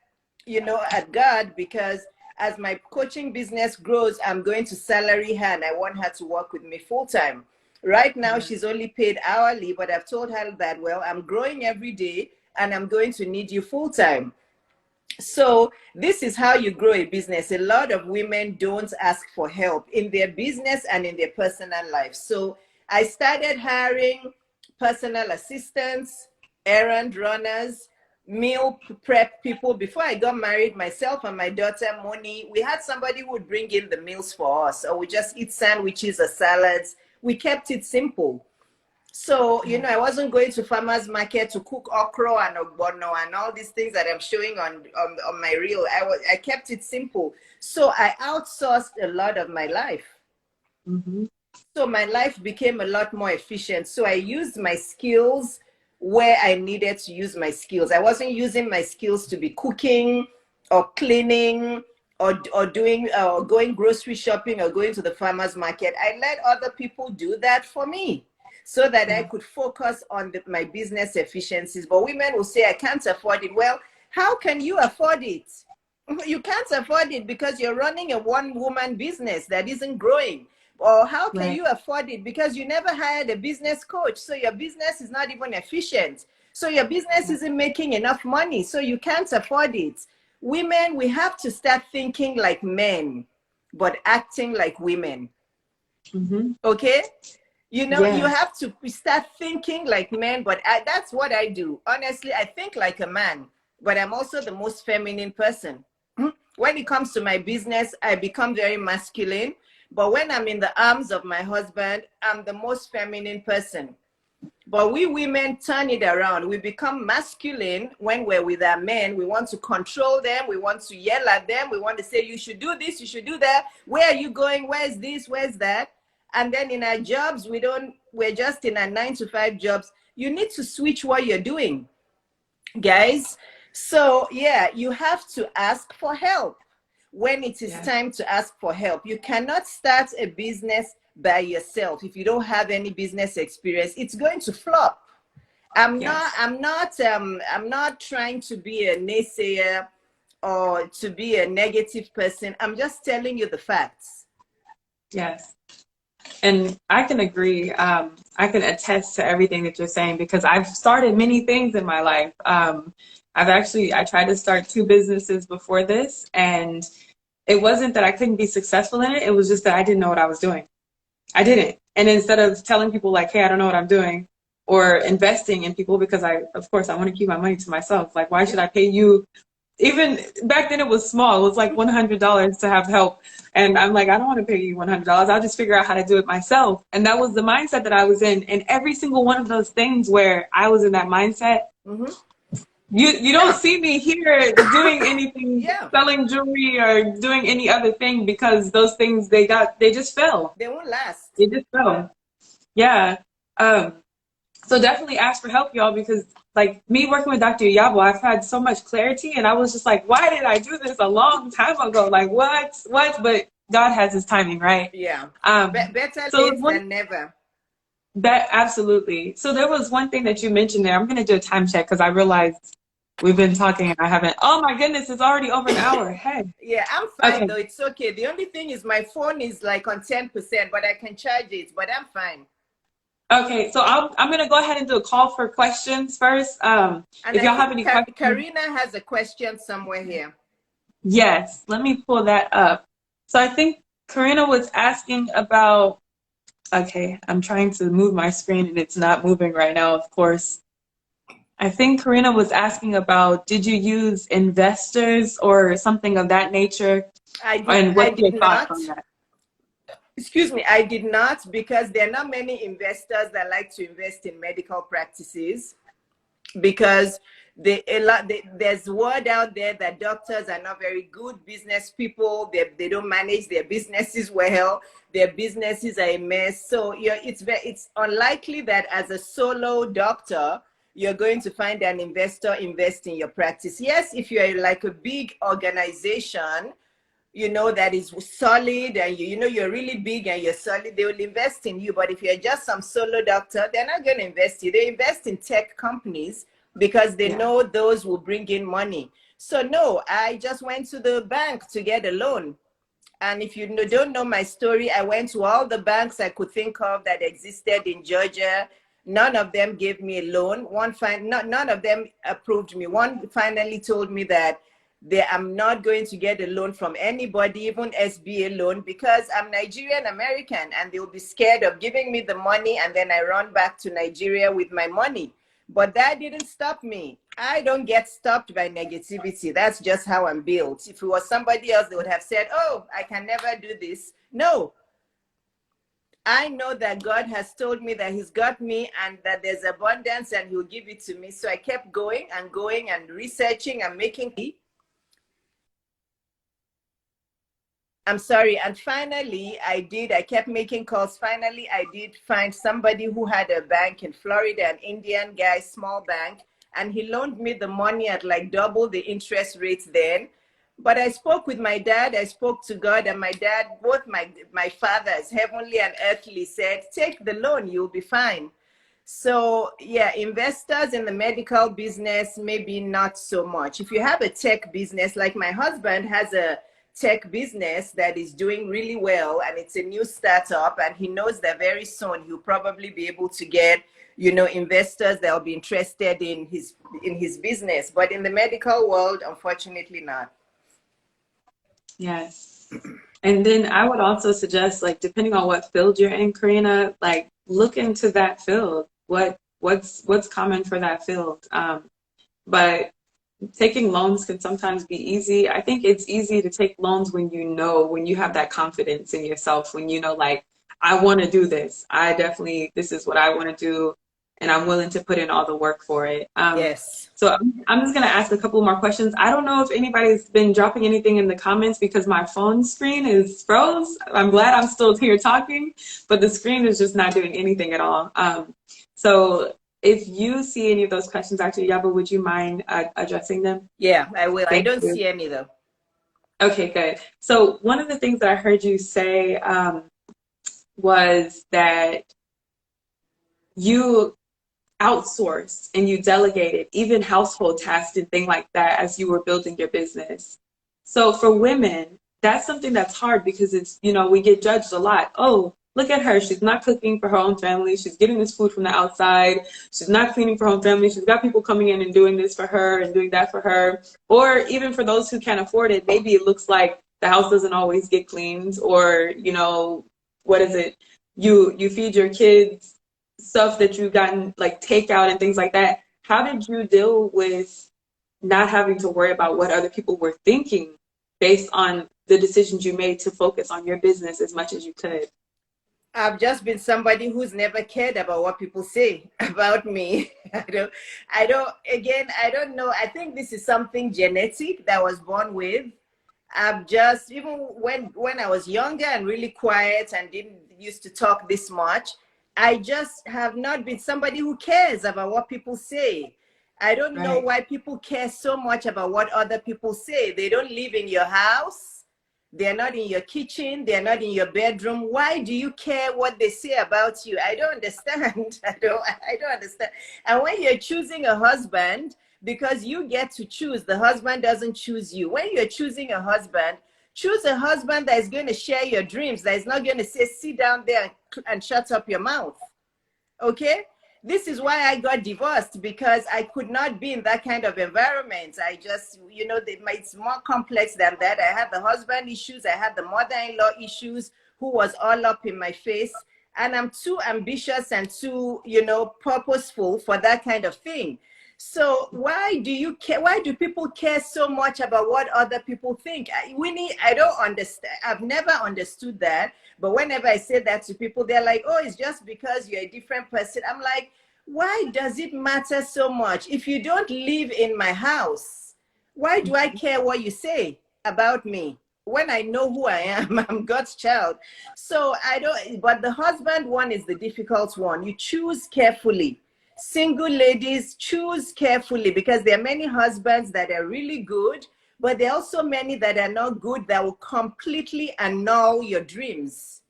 you know, at guard, because as my coaching business grows, I'm going to salary her, and I want her to work with me full-time. Right now, she's only paid hourly, but I've told her that, well, I'm growing every day and I'm going to need you full-time. So this is how you grow a business. A lot of women don't ask for help in their business and in their personal life. So I started hiring personal assistants, errand runners, meal prep people. Before I got married, myself and my daughter Moni, we had somebody who would bring in the meals for us, or we just eat sandwiches or salads. We kept it simple. So, you know, I wasn't going to farmers market to cook okra and ogbono and all these things that I'm showing on my reel. I kept it simple. So I outsourced a lot of my life. Mm-hmm. So my life became a lot more efficient. So I used my skills where I needed to use my skills. I wasn't using my skills to be cooking or cleaning or doing going grocery shopping or going to the farmers market. I let other people do that for me, so that I could focus on my business efficiencies. But women will say, I can't afford it. Well, how can you afford it? You can't afford it because you're running a one-woman business that isn't growing. Or how can you afford it? Because you never hired a business coach. So your business is not even efficient. So your business isn't making enough money. So you can't afford it. Women, we have to start thinking like men, but acting like women. Mm-hmm. Okay? You know, Yes. you have to start thinking like men, but that's what I do. Honestly, I think like a man, but I'm also the most feminine person. When it comes to my business, I become very masculine. But when I'm in the arms of my husband, I'm the most feminine person. But we women turn it around. We become masculine when we're with our men. We want to control them. We want to yell at them. We want to say, you should do this, you should do that. Where are you going? Where's this? Where's that? And then in our jobs, we're just in our 9-to-5 jobs. You need to switch what you're doing, guys. So yeah, you have to ask for help when it is time to ask for help. You cannot start a business by yourself if you don't have any business experience. It's going to flop. I'm not trying to be a naysayer or to be a negative person. I'm just telling you the facts. Yes. And I can agree. I can attest to everything that you're saying because I've started many things in my life. I tried to start 2 businesses before this, and it wasn't that I couldn't be successful in it. It was just that I didn't know what I was doing. I didn't. And instead of telling people like, hey, I don't know what I'm doing, or investing in people, because of course I want to keep my money to myself. Like, why should I pay you? Even back then it was small. It was like $100 to have help. And I'm like, I don't want to pay you $100. I'll just figure out how to do it myself. And that was the mindset that I was in. And every single one of those things where I was in that mindset, you don't see me here doing anything, selling jewelry or doing any other thing, because those things, they just fell. They won't last. They just fell. Yeah. So definitely ask for help, y'all, because like me working with Dr. Iyabo, I've had so much clarity, and I was just like, why did I do this a long time ago? Like, what? But God has his timing, right? Yeah. Better late than never. That absolutely. So there was one thing that you mentioned there. I'm going to do a time check because I realized we've been talking and I haven't. Oh my goodness, it's already over an hour. Hey. Yeah, I'm fine though. It's okay. The only thing is my phone is like on 10%, but I can charge it. But I'm fine. Okay, so I'm going to go ahead and do a call for questions first. If y'all have any questions. Karina has a question somewhere here. Yes, let me pull that up. So I think Karina was asking about, okay, I'm trying to move my screen and it's not moving right now, of course. I think Karina was asking about, did you use investors or something of that nature? And what's your thoughts on that? Excuse me, I did not, because there are not many investors that like to invest in medical practices, because there's word out there that doctors are not very good business people. They don't manage their businesses well. Their businesses are a mess. So it's unlikely that as a solo doctor, you're going to find an investor invest in your practice. Yes, if you're like a big organization, you know, that is solid, and you know you're really big and you're solid, they will invest in you. But if you're just some solo doctor, they're not going to invest in you. They invest in tech companies because they know those will bring in money. So no, I just went to the bank to get a loan. And if you don't know my story, I went to all the banks I could think of that existed in Georgia. None of them gave me a loan. None of them approved me. One finally told me that I'm not going to get a loan from anybody, even SBA loan, because I'm Nigerian American, and they'll be scared of giving me the money and then I run back to Nigeria with my money. But that didn't stop me. I don't get stopped by negativity. That's just how I'm built. If it was somebody else, they would have said, oh, I can never do this. No, I know that God has told me that he's got me and that there's abundance and he'll give it to me. So I kept going and researching and making. I'm sorry. And finally, I kept making calls. Finally, I did find somebody who had a bank in Florida, an Indian guy, small bank, and he loaned me the money at like double the interest rates then. But I spoke with my dad, I spoke to God, and my dad, both my fathers, heavenly and earthly, said, take the loan, you'll be fine. So yeah, investors in the medical business, maybe not so much. If you have a tech business, like my husband has a tech business that is doing really well, and it's a new startup, and he knows that very soon he'll probably be able to get, you know, investors that will be interested in his business. But in the medical world, unfortunately not. Yes. And then I would also suggest, like, depending on what field you're in, Karina, like, look into that field. What's common for that field? But taking loans can sometimes be easy. I think it's easy to take loans when you have that confidence in yourself, when you know, like, I want to do this. This is what I want to do, and I'm willing to put in all the work for it. Yes. So I'm just going to ask a couple more questions. I don't know if anybody's been dropping anything in the comments because my phone screen is froze. I'm glad I'm still here talking, but the screen is just not doing anything at all. So if you see any of those questions, actually, Iyabo, would you mind addressing them? Yeah, I will. I don't you. see any though. Okay, good. So one of the things that I heard you say was that you outsourced and you delegated even household tasks and things like that as you were building your business. So for women, that's something that's hard because it's, you know, we get judged a lot. Oh, look at her. She's not cooking for her own family. She's getting this food from the outside. She's not cleaning for her own family. She's got people coming in and doing this for her and doing that for her. Or even for those who can't afford it, maybe it looks like the house doesn't always get cleaned, or, you know, what is it? You feed your kids stuff that you've gotten, like takeout and things like that. How did you deal with not having to worry about what other people were thinking based on the decisions you made to focus on your business as much as you could? I've just been somebody who's never cared about what people say about me. I don't know. I think this is something genetic that I was born with. I've just, even when I was younger and really quiet and didn't used to talk this much, I just have not been somebody who cares about what people say. I don't know why people care so much about what other people say. They don't live in your house. They're not in your kitchen. They're not in your bedroom. Why do you care what they say about you? I don't understand. I don't understand. And when you're choosing a husband, because you get to choose, the husband doesn't choose you. When you're choosing a husband, choose a husband that is going to share your dreams, that is not going to say, sit down there and shut up your mouth. Okay? This is why I got divorced, because I could not be in that kind of environment. I just, you know, it's more complex than that. I had the husband issues. I had the mother-in-law issues, who was all up in my face. And I'm too ambitious and too, you know, purposeful for that kind of thing. So why do you care? Why do people care so much about what other people think? Winnie, I don't understand. I've never understood that. But whenever I say that to people, they're like, oh, it's just because you're a different person. I'm like, why does it matter so much? If you don't live in my house, why do I care what you say about me? When I know who I am, I'm God's child. So I don't, but the husband one is the difficult one. You choose carefully. Single ladies, choose carefully, because there are many husbands that are really good, but there are also many that are not good, that will completely annul your dreams.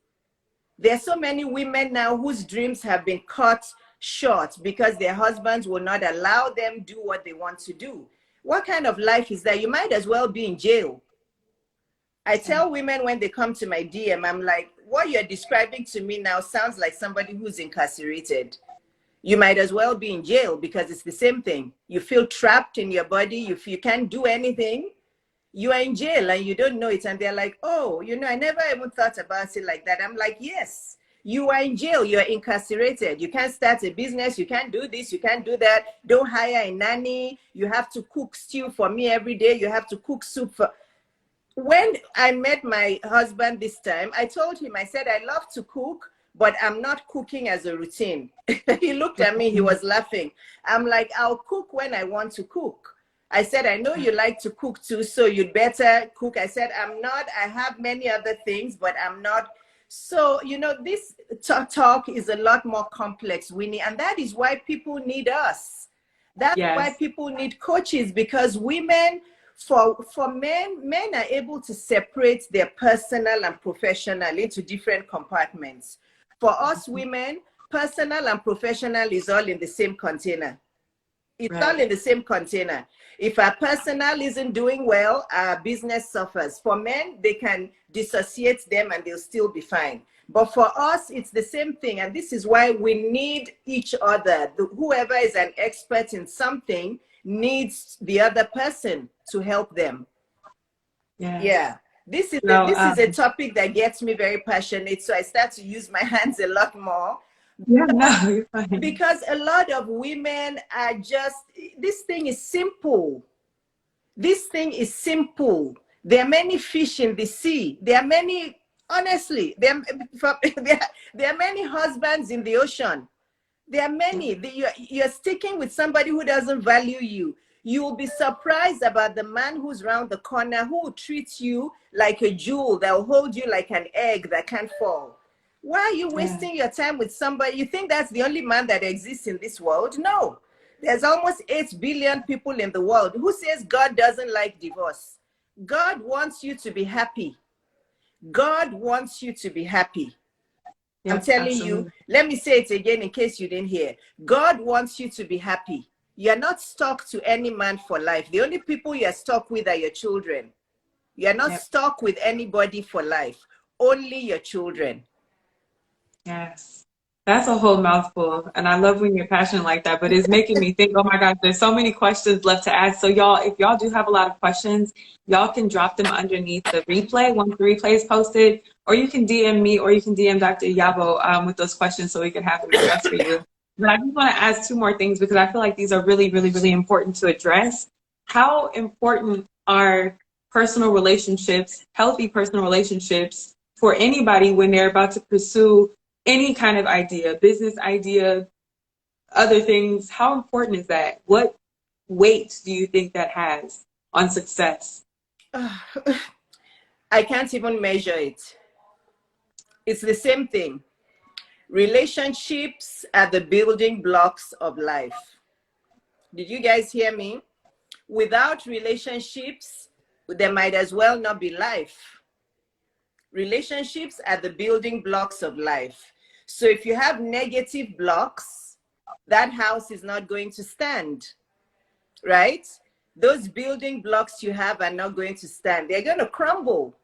There are so many women now whose dreams have been cut short because their husbands will not allow them do what they want to do. What kind of life is that? You might as well be in jail. I tell women when they come to my DM, I'm like, what you're describing to me now sounds like somebody who's incarcerated. You might as well be in jail, because it's the same thing. You feel trapped in your body. You can't do anything. You are in jail and you don't know it. And they're like, oh, you know, I never even thought about it like that. I'm like, yes, you are in jail, you're incarcerated. You can't start a business, you can't do this, you can't do that. Don't hire a nanny. You have to cook stew for me every day. You have to cook soup for... When I met my husband this time, I told him, I said, I love to cook, but I'm not cooking as a routine. He looked at me, he was laughing. I'm like, I'll cook when I want to cook. I said, I know you like to cook too, so you'd better cook. I said, I'm not, I have many other things, but I'm not. So, you know, this talk is a lot more complex, Winnie, and that is why people need us. That's why people need coaches, because women, for men are able to separate their personal and professional into different compartments. For us women, personal and professional is all in the same container. It's all in the same container. If our personal isn't doing well, our business suffers. For men, they can dissociate them and they'll still be fine. But for us, it's the same thing. And this is why we need each other. Whoever is an expert in something needs the other person to help them. Yeah. This is a topic that gets me very passionate. So I start to use my hands a lot more. Yeah, no, you're fine. Because a lot of women are just, this thing is simple. This thing is simple. There are many fish in the sea. There are many, honestly, there are many husbands in the ocean. There are many. You're sticking with somebody who doesn't value you. You will be surprised about the man who's around the corner who will treat you like a jewel, that will hold you like an egg that can't fall. Why are you wasting your time with somebody? You think that's the only man that exists in this world? No. There's almost 8 billion people in the world. Who says God doesn't like divorce? God wants you to be happy. God wants you to be happy. Yes, I'm telling you, let me say it again in case you didn't hear. God wants you to be happy. You're not stuck to any man for life. The only people you're stuck with are your children. You're not stuck with anybody for life. Only your children. Yes, that's a whole mouthful. And I love when you're passionate like that, but it's making me think, oh my gosh, there's so many questions left to ask. So y'all, if y'all do have a lot of questions, y'all can drop them underneath the replay once the replay is posted, or you can DM me, or you can DM Dr. Iyabo with those questions so we can have them addressed for you. But I just want to ask 2 more things because I feel like these are really, really, really important to address. How important are personal relationships, healthy personal relationships for anybody when they're about to pursue any kind of idea, business idea, other things? How important is that? What weight do you think that has on success? I can't even measure it. It's the same thing. Relationships are the building blocks of life. Did you guys hear me? Without relationships, there might as well not be life. Relationships are the building blocks of life. So if you have negative blocks, that house is not going to stand, right? Those building blocks you have are not going to stand. They're going to crumble.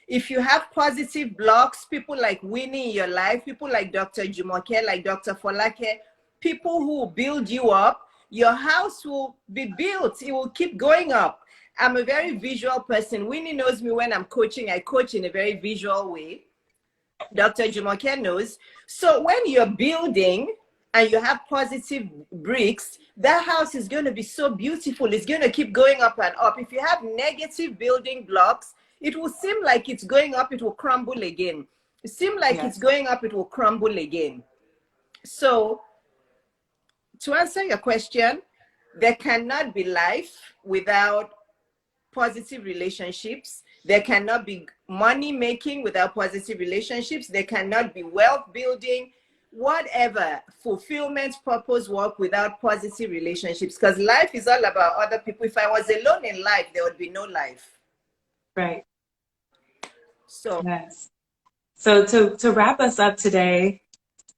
If you have positive blocks, people like Winnie in your life, people like Dr. Jumoke, like Dr. Folake, people who will build you up, your house will be built. It will keep going up. I'm a very visual person. Winnie knows me when I'm coaching. I coach in a very visual way. Dr. Jumoke knows. So when you're building and you have positive bricks, that house is going to be so beautiful. It's going to keep going up and up. If you have negative building blocks, it will seem like it's going up, it will crumble again. It seems like it's going up, it will crumble again. So to answer your question, there cannot be life without positive relationships. There cannot be money making without positive relationships. There cannot be wealth building, whatever, fulfillment, purpose work without positive relationships. Because life is all about other people. If I was alone in life, there would be no life. Right. So yes. So to wrap us up today,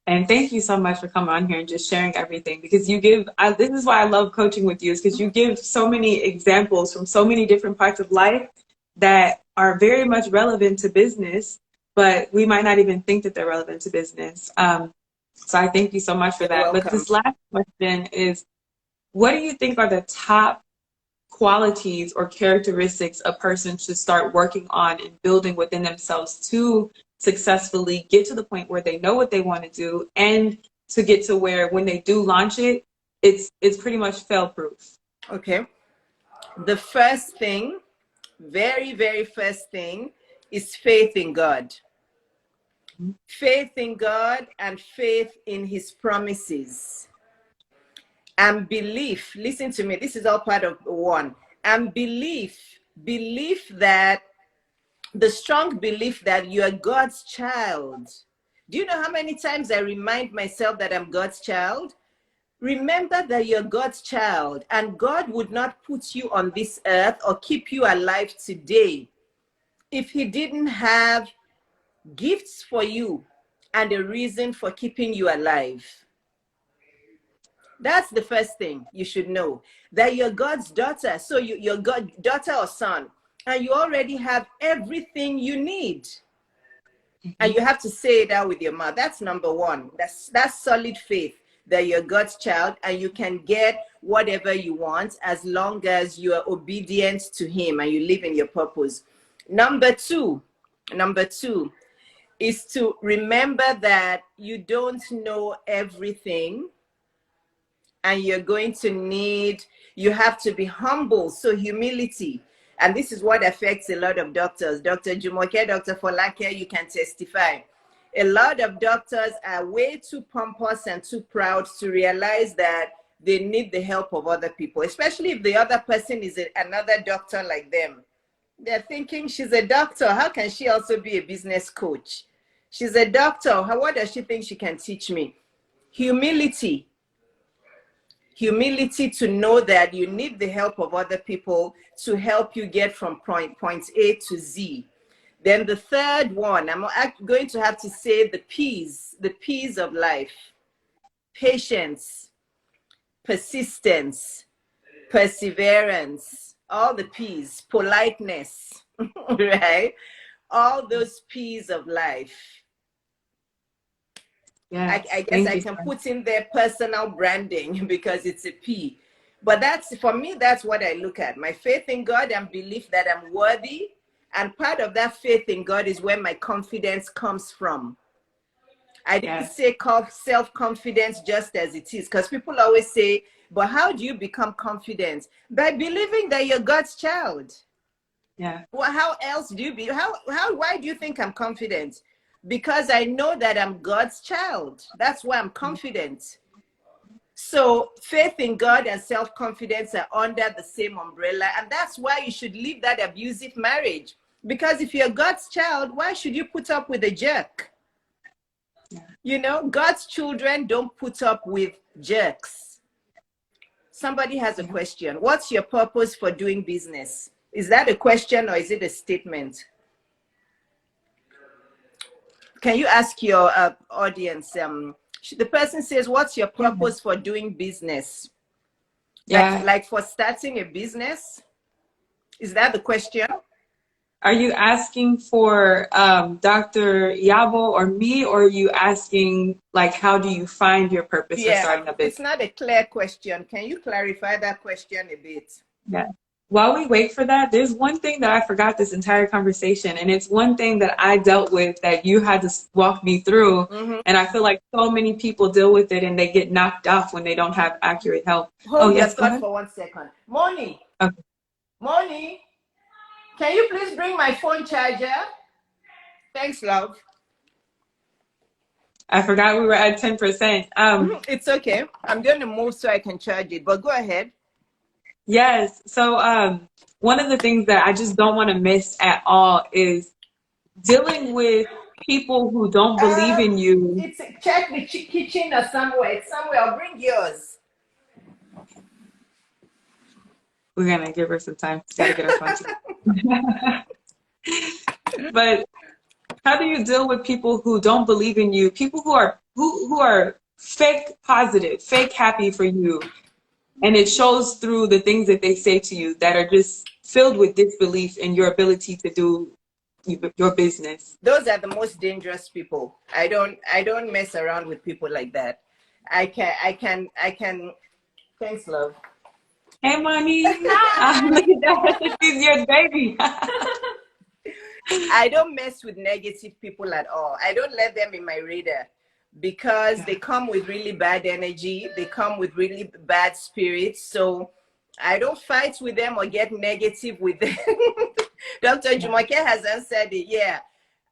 and thank you so much for coming on here and just sharing everything, because you give, this is why I love coaching with you, is because you give so many examples from so many different parts of life that are very much relevant to business, but we might not even think that they're relevant to business. So I thank you so much for that. You're welcome. But this last question is, what do you think are the top qualities or characteristics a person should start working on and building within themselves to successfully get to the point where they know what they want to do, and to get to where when they do launch it, it's pretty much fail proof? Okay. The first thing, very, very first thing, is faith in God. Faith in God and faith in his promises. And belief, listen to me, this is all part of one. And belief that, the strong belief that you are God's child. Do you know how many times I remind myself that I'm God's child? Remember that you're God's child, and God would not put you on this earth or keep you alive today if he didn't have gifts for you and a reason for keeping you alive. That's the first thing you should know, that you're God's daughter. So you're God's daughter or son, and you already have everything you need. And you have to say it out with your mouth. That's number one. That's solid faith that you're God's child and you can get whatever you want as long as you are obedient to him and you live in your purpose. Number two is to remember that you don't know everything, and you're going to need, you have to be humble. So humility. And this is what affects a lot of doctors. Dr. Jumoke, Dr. Folake, you can testify. A lot of doctors are way too pompous and too proud to realize that they need the help of other people, especially if the other person is another doctor like them. They're thinking, she's a doctor, how can she also be a business coach? She's a doctor, what does she think she can teach me? Humility to know that you need the help of other people to help you get from point A to Z. Then the third one, I'm going to have to say the P's of life: patience, persistence, perseverance, all the P's, politeness, right? All those P's of life. Yes, I guess I can put in there personal branding because it's a P. But that's, for me, that's what I look at. My faith in God and belief that I'm worthy. And part of that faith in God is where my confidence comes from. I didn't say self-confidence just as it is, because people always say, but how do you become confident? By believing that you're God's child. Yeah. Well, how else do you be? Why do you think I'm confident? Because I know that I'm God's child. That's why I'm confident. So faith in God and self-confidence are under the same umbrella. And that's why you should leave that abusive marriage. Because if you're God's child, why should you put up with a jerk? Yeah. You know, God's children don't put up with jerks. Somebody has a question. What's your purpose for doing business? Is that a question or is it a statement? Can you ask your audience? The person says, what's your purpose for doing business? Yeah. Like for starting a business? Is that the question? Are you asking for Dr. Iyabo or me, or are you asking, like, how do you find your purpose for starting a business? It's not a clear question. Can you clarify that question a bit? Yeah. While we wait for that, there's one thing that I forgot this entire conversation, and it's one thing that I dealt with that you had to walk me through, and I feel like so many people deal with it and they get knocked off when they don't have accurate help. Hold your thought for 1 second. Moni, okay. Moni, can you please bring my phone charger? Thanks, love. I forgot we were at 10%. It's okay. I'm going to move so I can charge it, but go ahead. Yes. So one of the things that I just don't want to miss at all is dealing with people who don't believe in you. It's check the kitchen or somewhere. It's somewhere. I'll bring yours. We're going to give her some time. Got to get her phone. But how do you deal with people who don't believe in you? People who are fake positive, fake happy for you. And it shows through the things that they say to you that are just filled with disbelief in your ability to do your business. Those are the most dangerous people. I don't mess around with people like that. I can. Thanks, love. Hey, Money. Look at that. She's your baby. I don't mess with negative people at all. I don't let them in my radar because they come with really bad energy. They come with really bad spirits. So I don't fight with them or get negative with them. Dr. Jumoke has answered it. Yeah.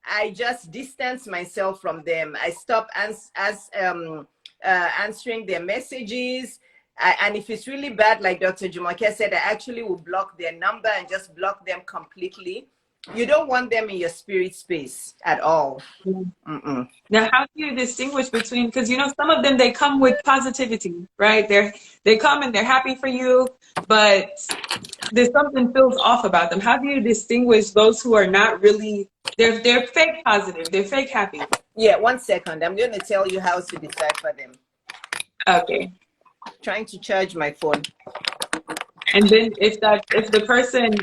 I just distance myself from them. I stop answering their messages. And if it's really bad, like Dr. Jumoke said, I actually will block their number and just block them completely. You don't want them in your spirit space at all. Mm-mm. Now, how do you distinguish between, because you know, some of them, they come with positivity, right? They come and they're happy for you, but there's something feels off about them. How do you distinguish those who are not really, they're fake positive, they're fake happy? Yeah, 1 second. I'm going to tell you how to decipher them. Okay. Trying to charge my phone. And then if the person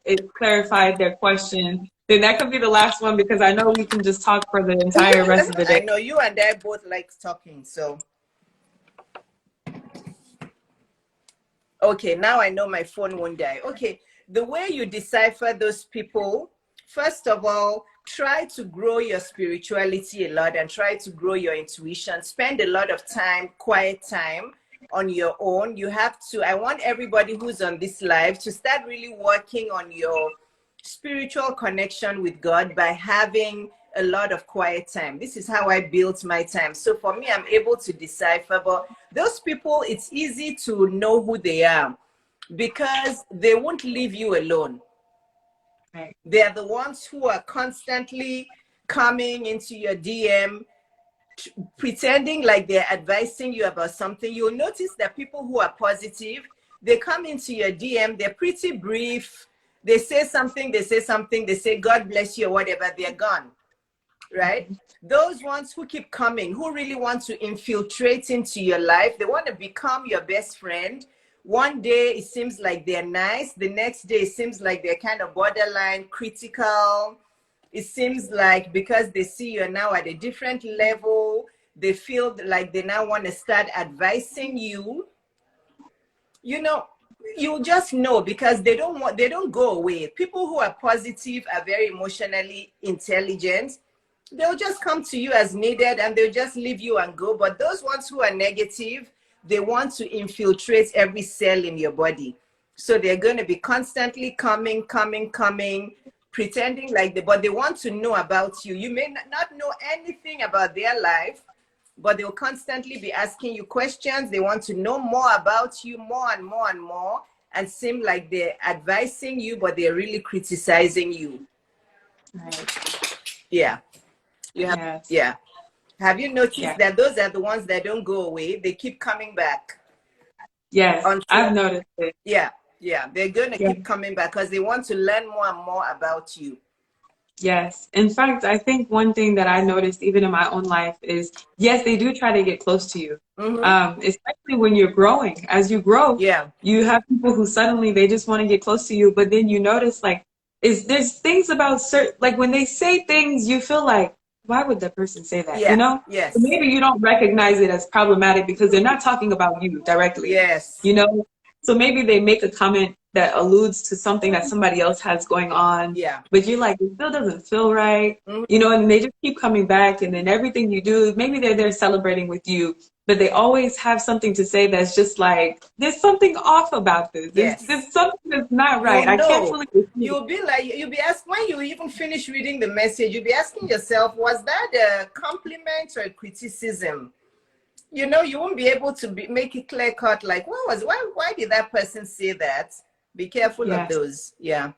it clarified their question, then that could be the last one, because I know we can just talk for the entire rest of the day. I know you and I both like talking, so. Okay, now I know my phone won't die. Okay, the way you decipher those people, first of all, try to grow your spirituality a lot and try to grow your intuition. Spend a lot of time, quiet time on your own. You have to, I want everybody who's on this live to start really working on your spiritual connection with God by having a lot of quiet time. This is how I built my time. So for me, I'm able to decipher, but those people, it's easy to know who they are because they won't leave you alone. Right. They're the ones who are constantly coming into your DM, pretending like they're advising you about something. You'll notice that people who are positive, they come into your DM, they're pretty brief. They say something, they say, God bless you or whatever, they're gone, right? Those ones who keep coming, who really want to infiltrate into your life, they want to become your best friend. One day it seems like they're nice. The next day it seems like they're kind of borderline critical. It seems like because they see you're now at a different level, they feel like they now want to start advising you. You know, you just know because they don't go away. People who are positive are very emotionally intelligent. They'll just come to you as needed and they'll just leave you and go. But those ones who are negative, they want to infiltrate every cell in your body. So they're going to be constantly coming, pretending like but they want to know about you. You may not know anything about their life, but they'll constantly be asking you questions. They want to know more about you, more and more and more, and seem like they're advising you, but they're really criticizing you. Right. Yeah. You have, Yes. yeah. Have you noticed that those are the ones that don't go away? They keep coming back. Yes, I've noticed it. Yeah, yeah. They're going to keep coming back because they want to learn more and more about you. Yes. In fact, I think one thing that I noticed even in my own life is, yes, they do try to get close to you. Especially when you're growing. As you grow, you have people who suddenly they just want to get close to you, but then you notice like there's things about certain, like when they say things, you feel like, why would that person say that? Yeah. You know? Yes. So maybe you don't recognize it as problematic because they're not talking about you directly. Yes. You know? So maybe they make a comment that alludes to something that somebody else has going on. Yeah. But you're like, it still doesn't feel right. You know, and they just keep coming back, and then everything you do, maybe they're there celebrating with you, but they always have something to say that's just like, there's something off about this. There's something that's not right. I can't fully You'll be asking, when you even finish reading the message, you'll be asking yourself, was that a compliment or a criticism? You know, you won't be able to make it clear cut, like, why did that person say that? Be careful of those. Yeah.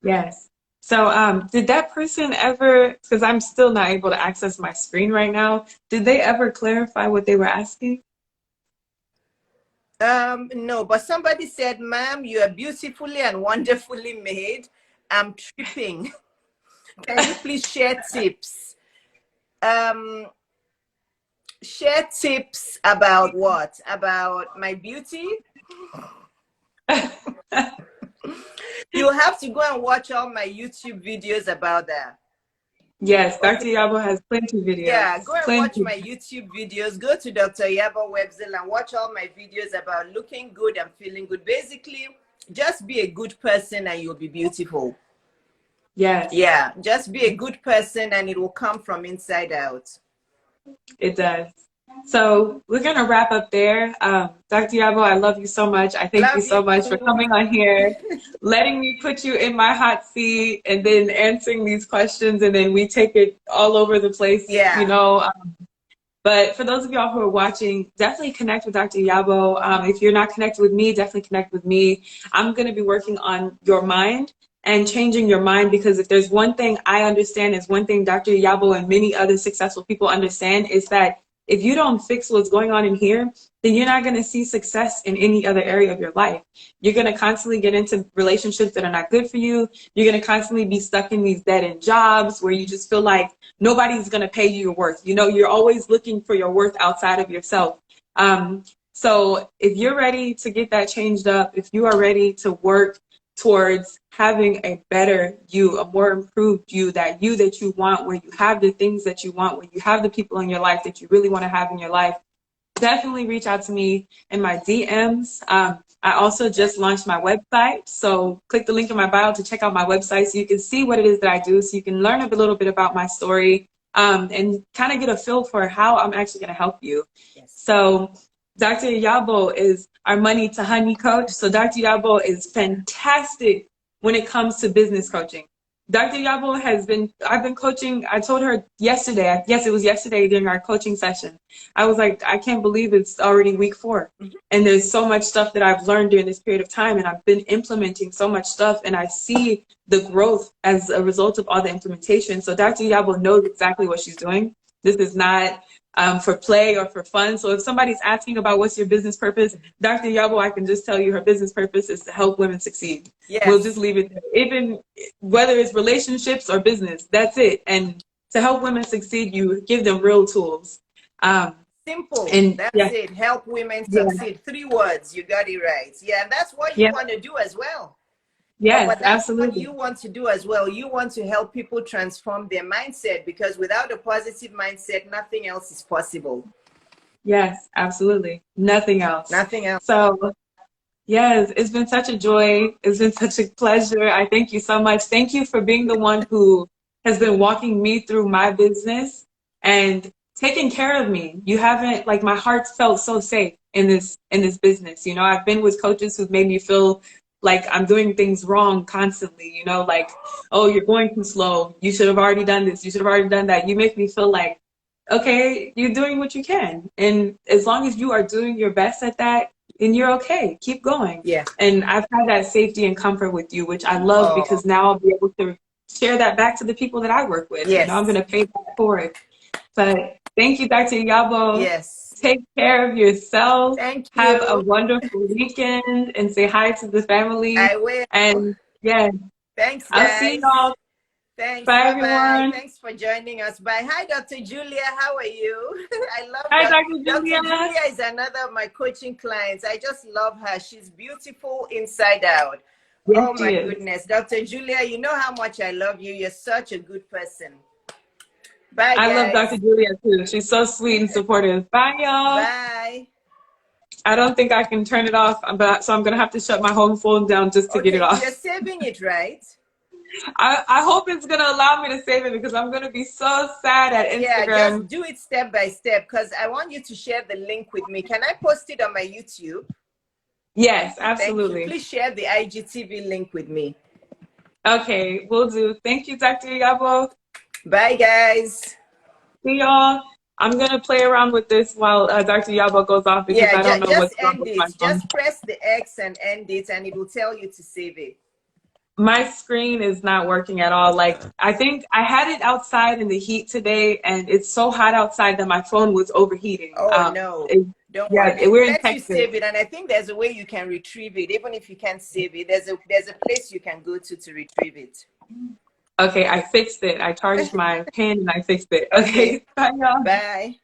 Yes. So did that person ever, because I'm still not able to access my screen right now, did they ever clarify what they were asking? No, but somebody said, ma'am, you are beautifully and wonderfully made. I'm tripping. Can you please share tips? Share tips about what? About my beauty? You'll have to go and watch all my YouTube videos about that. Yes, Dr. Iyabo has plenty of videos. Yeah, go and watch my YouTube videos. Go to Dr. Iyabo website and watch all my videos about looking good and feeling good. Basically, just be a good person and you'll be beautiful. Yes, Yeah, just be a good person and it will come from inside out. it does. So we're gonna wrap up there. Dr. Iyabo, I love you so much. I thank you Love you so much for too. coming on here, letting me put you in my hot seat, and then answering these questions, and then we take it all over the place, you Yeah. know. But for those of y'all who are watching, definitely connect with Dr. Iyabo. If you're not connected with me, definitely connect with me. I'm going to be working on your mind and changing your mind, because if there's one thing I understand, is one thing Dr. Iyabo and many other successful people understand, is that if you don't fix what's going on in here, then you're not going to see success in any other area of your life. You're going to constantly get into relationships that are not good for you. You're going to constantly be stuck in these dead-end jobs where you just feel like nobody's going to pay you your worth. You know, you're always looking for your worth outside of yourself. So if you're ready to get that changed up, if you are ready to work towards having a better you, a more improved you that you want, where you have the things that you want, where you have the people in your life that you really want to have in your life, definitely reach out to me in my DMs. I also just launched my website, so click the link in my bio to check out my website so you can see what it is that I do, so you can learn a little bit about my story, and kind of get a feel for how I'm actually going to help you. Yes. So Dr. Iyabo is our money to honey coach. So Dr. Iyabo is fantastic when it comes to business coaching. Dr. Iyabo I've been coaching, I told her yesterday, yes, it was yesterday during our coaching session. I was like, I can't believe it's already week 4. And there's so much stuff that I've learned during this period of time, and I've been implementing so much stuff, and I see the growth as a result of all the implementation. So Dr. Iyabo knows exactly what she's doing. This is not for play or for fun. So if somebody's asking about what's your business purpose, Dr. Iyabo, I can just tell you her business purpose is to help women succeed. Yes. We'll just leave it there. Even whether it's relationships or business, that's it. And to help women succeed, you give them real tools. Simple. And That's yeah, it. Help women yeah, succeed. 3 words. You got it right. Yeah, and that's what you yeah, want to do as well. yes, But that's what absolutely. you want to do as well. You want to help people transform their mindset, because without a positive mindset, nothing else is possible. Yes, absolutely. Nothing else. Nothing else. So yes, it's been such a joy. It's been such a pleasure. I thank you so much. Thank you for being the one who has been walking me through my business and taking care of me. You haven't, like, my heart felt so safe in this business. You know, I've been with coaches who've made me feel like I'm doing things wrong constantly, you know, like, oh, you're going too slow. You should have already done this. You should have already done that. You make me feel like, okay, you're doing what you can. And as long as you are doing your best at that, then you're okay. Keep going. Yeah. And I've had that safety and comfort with you, which I love, Oh, because now I'll be able to share that back to the people that I work with. yes. You know, I'm going to pay back for it. But thank you, Dr. Iyabo. Yes. Take care of yourself. Thank Have a you. wonderful weekend, and say hi to the family. I will. And yeah, Thanks, I'll see guys. y'all. Thanks. Bye, Bye-bye. everyone. Thanks for joining us. Bye. Hi, Dr. Julia. How are you? I love Hi, that. Dr. Dr. Julia. Julia is another of my coaching clients. I just love her. She's beautiful inside out. Yes, Oh, she my is. goodness. Dr. Julia, you know how much I love you. You're such a good person. Bye, I love guys. Dr. Julia too. She's so sweet and supportive. Bye, y'all. Bye. I don't think I can turn it off, so I'm going to have to shut my home phone down just to get it Okay, you're off. saving it, right? I hope it's going to allow me to save it, because I'm going to be so sad at Yeah, Instagram. just do it step by step, because I want you to share the link with me. Can I post it on my YouTube? Yes, Thank you. absolutely. Please share the IGTV link with me. Okay, will do. Thank you, Dr. Iyabo. Bye, guys. See y'all. I'm going to play around with this while Dr. Iyabo goes off, because Yeah, I don't know just what's wrong end with my it. phone. Just press the X and end it, and it will tell you to save it. My screen is not working at all. Like, I think I had it outside in the heat today, and it's so hot outside that my phone was overheating. Oh, no. Don't Yeah, worry. we're It in lets you Texas. save it, and I think there's a way you can retrieve it. Even if you can't save it, there's a place you can go to retrieve it. Okay, I fixed it. I charged my pen and I fixed it. Okay, bye, y'all. Bye.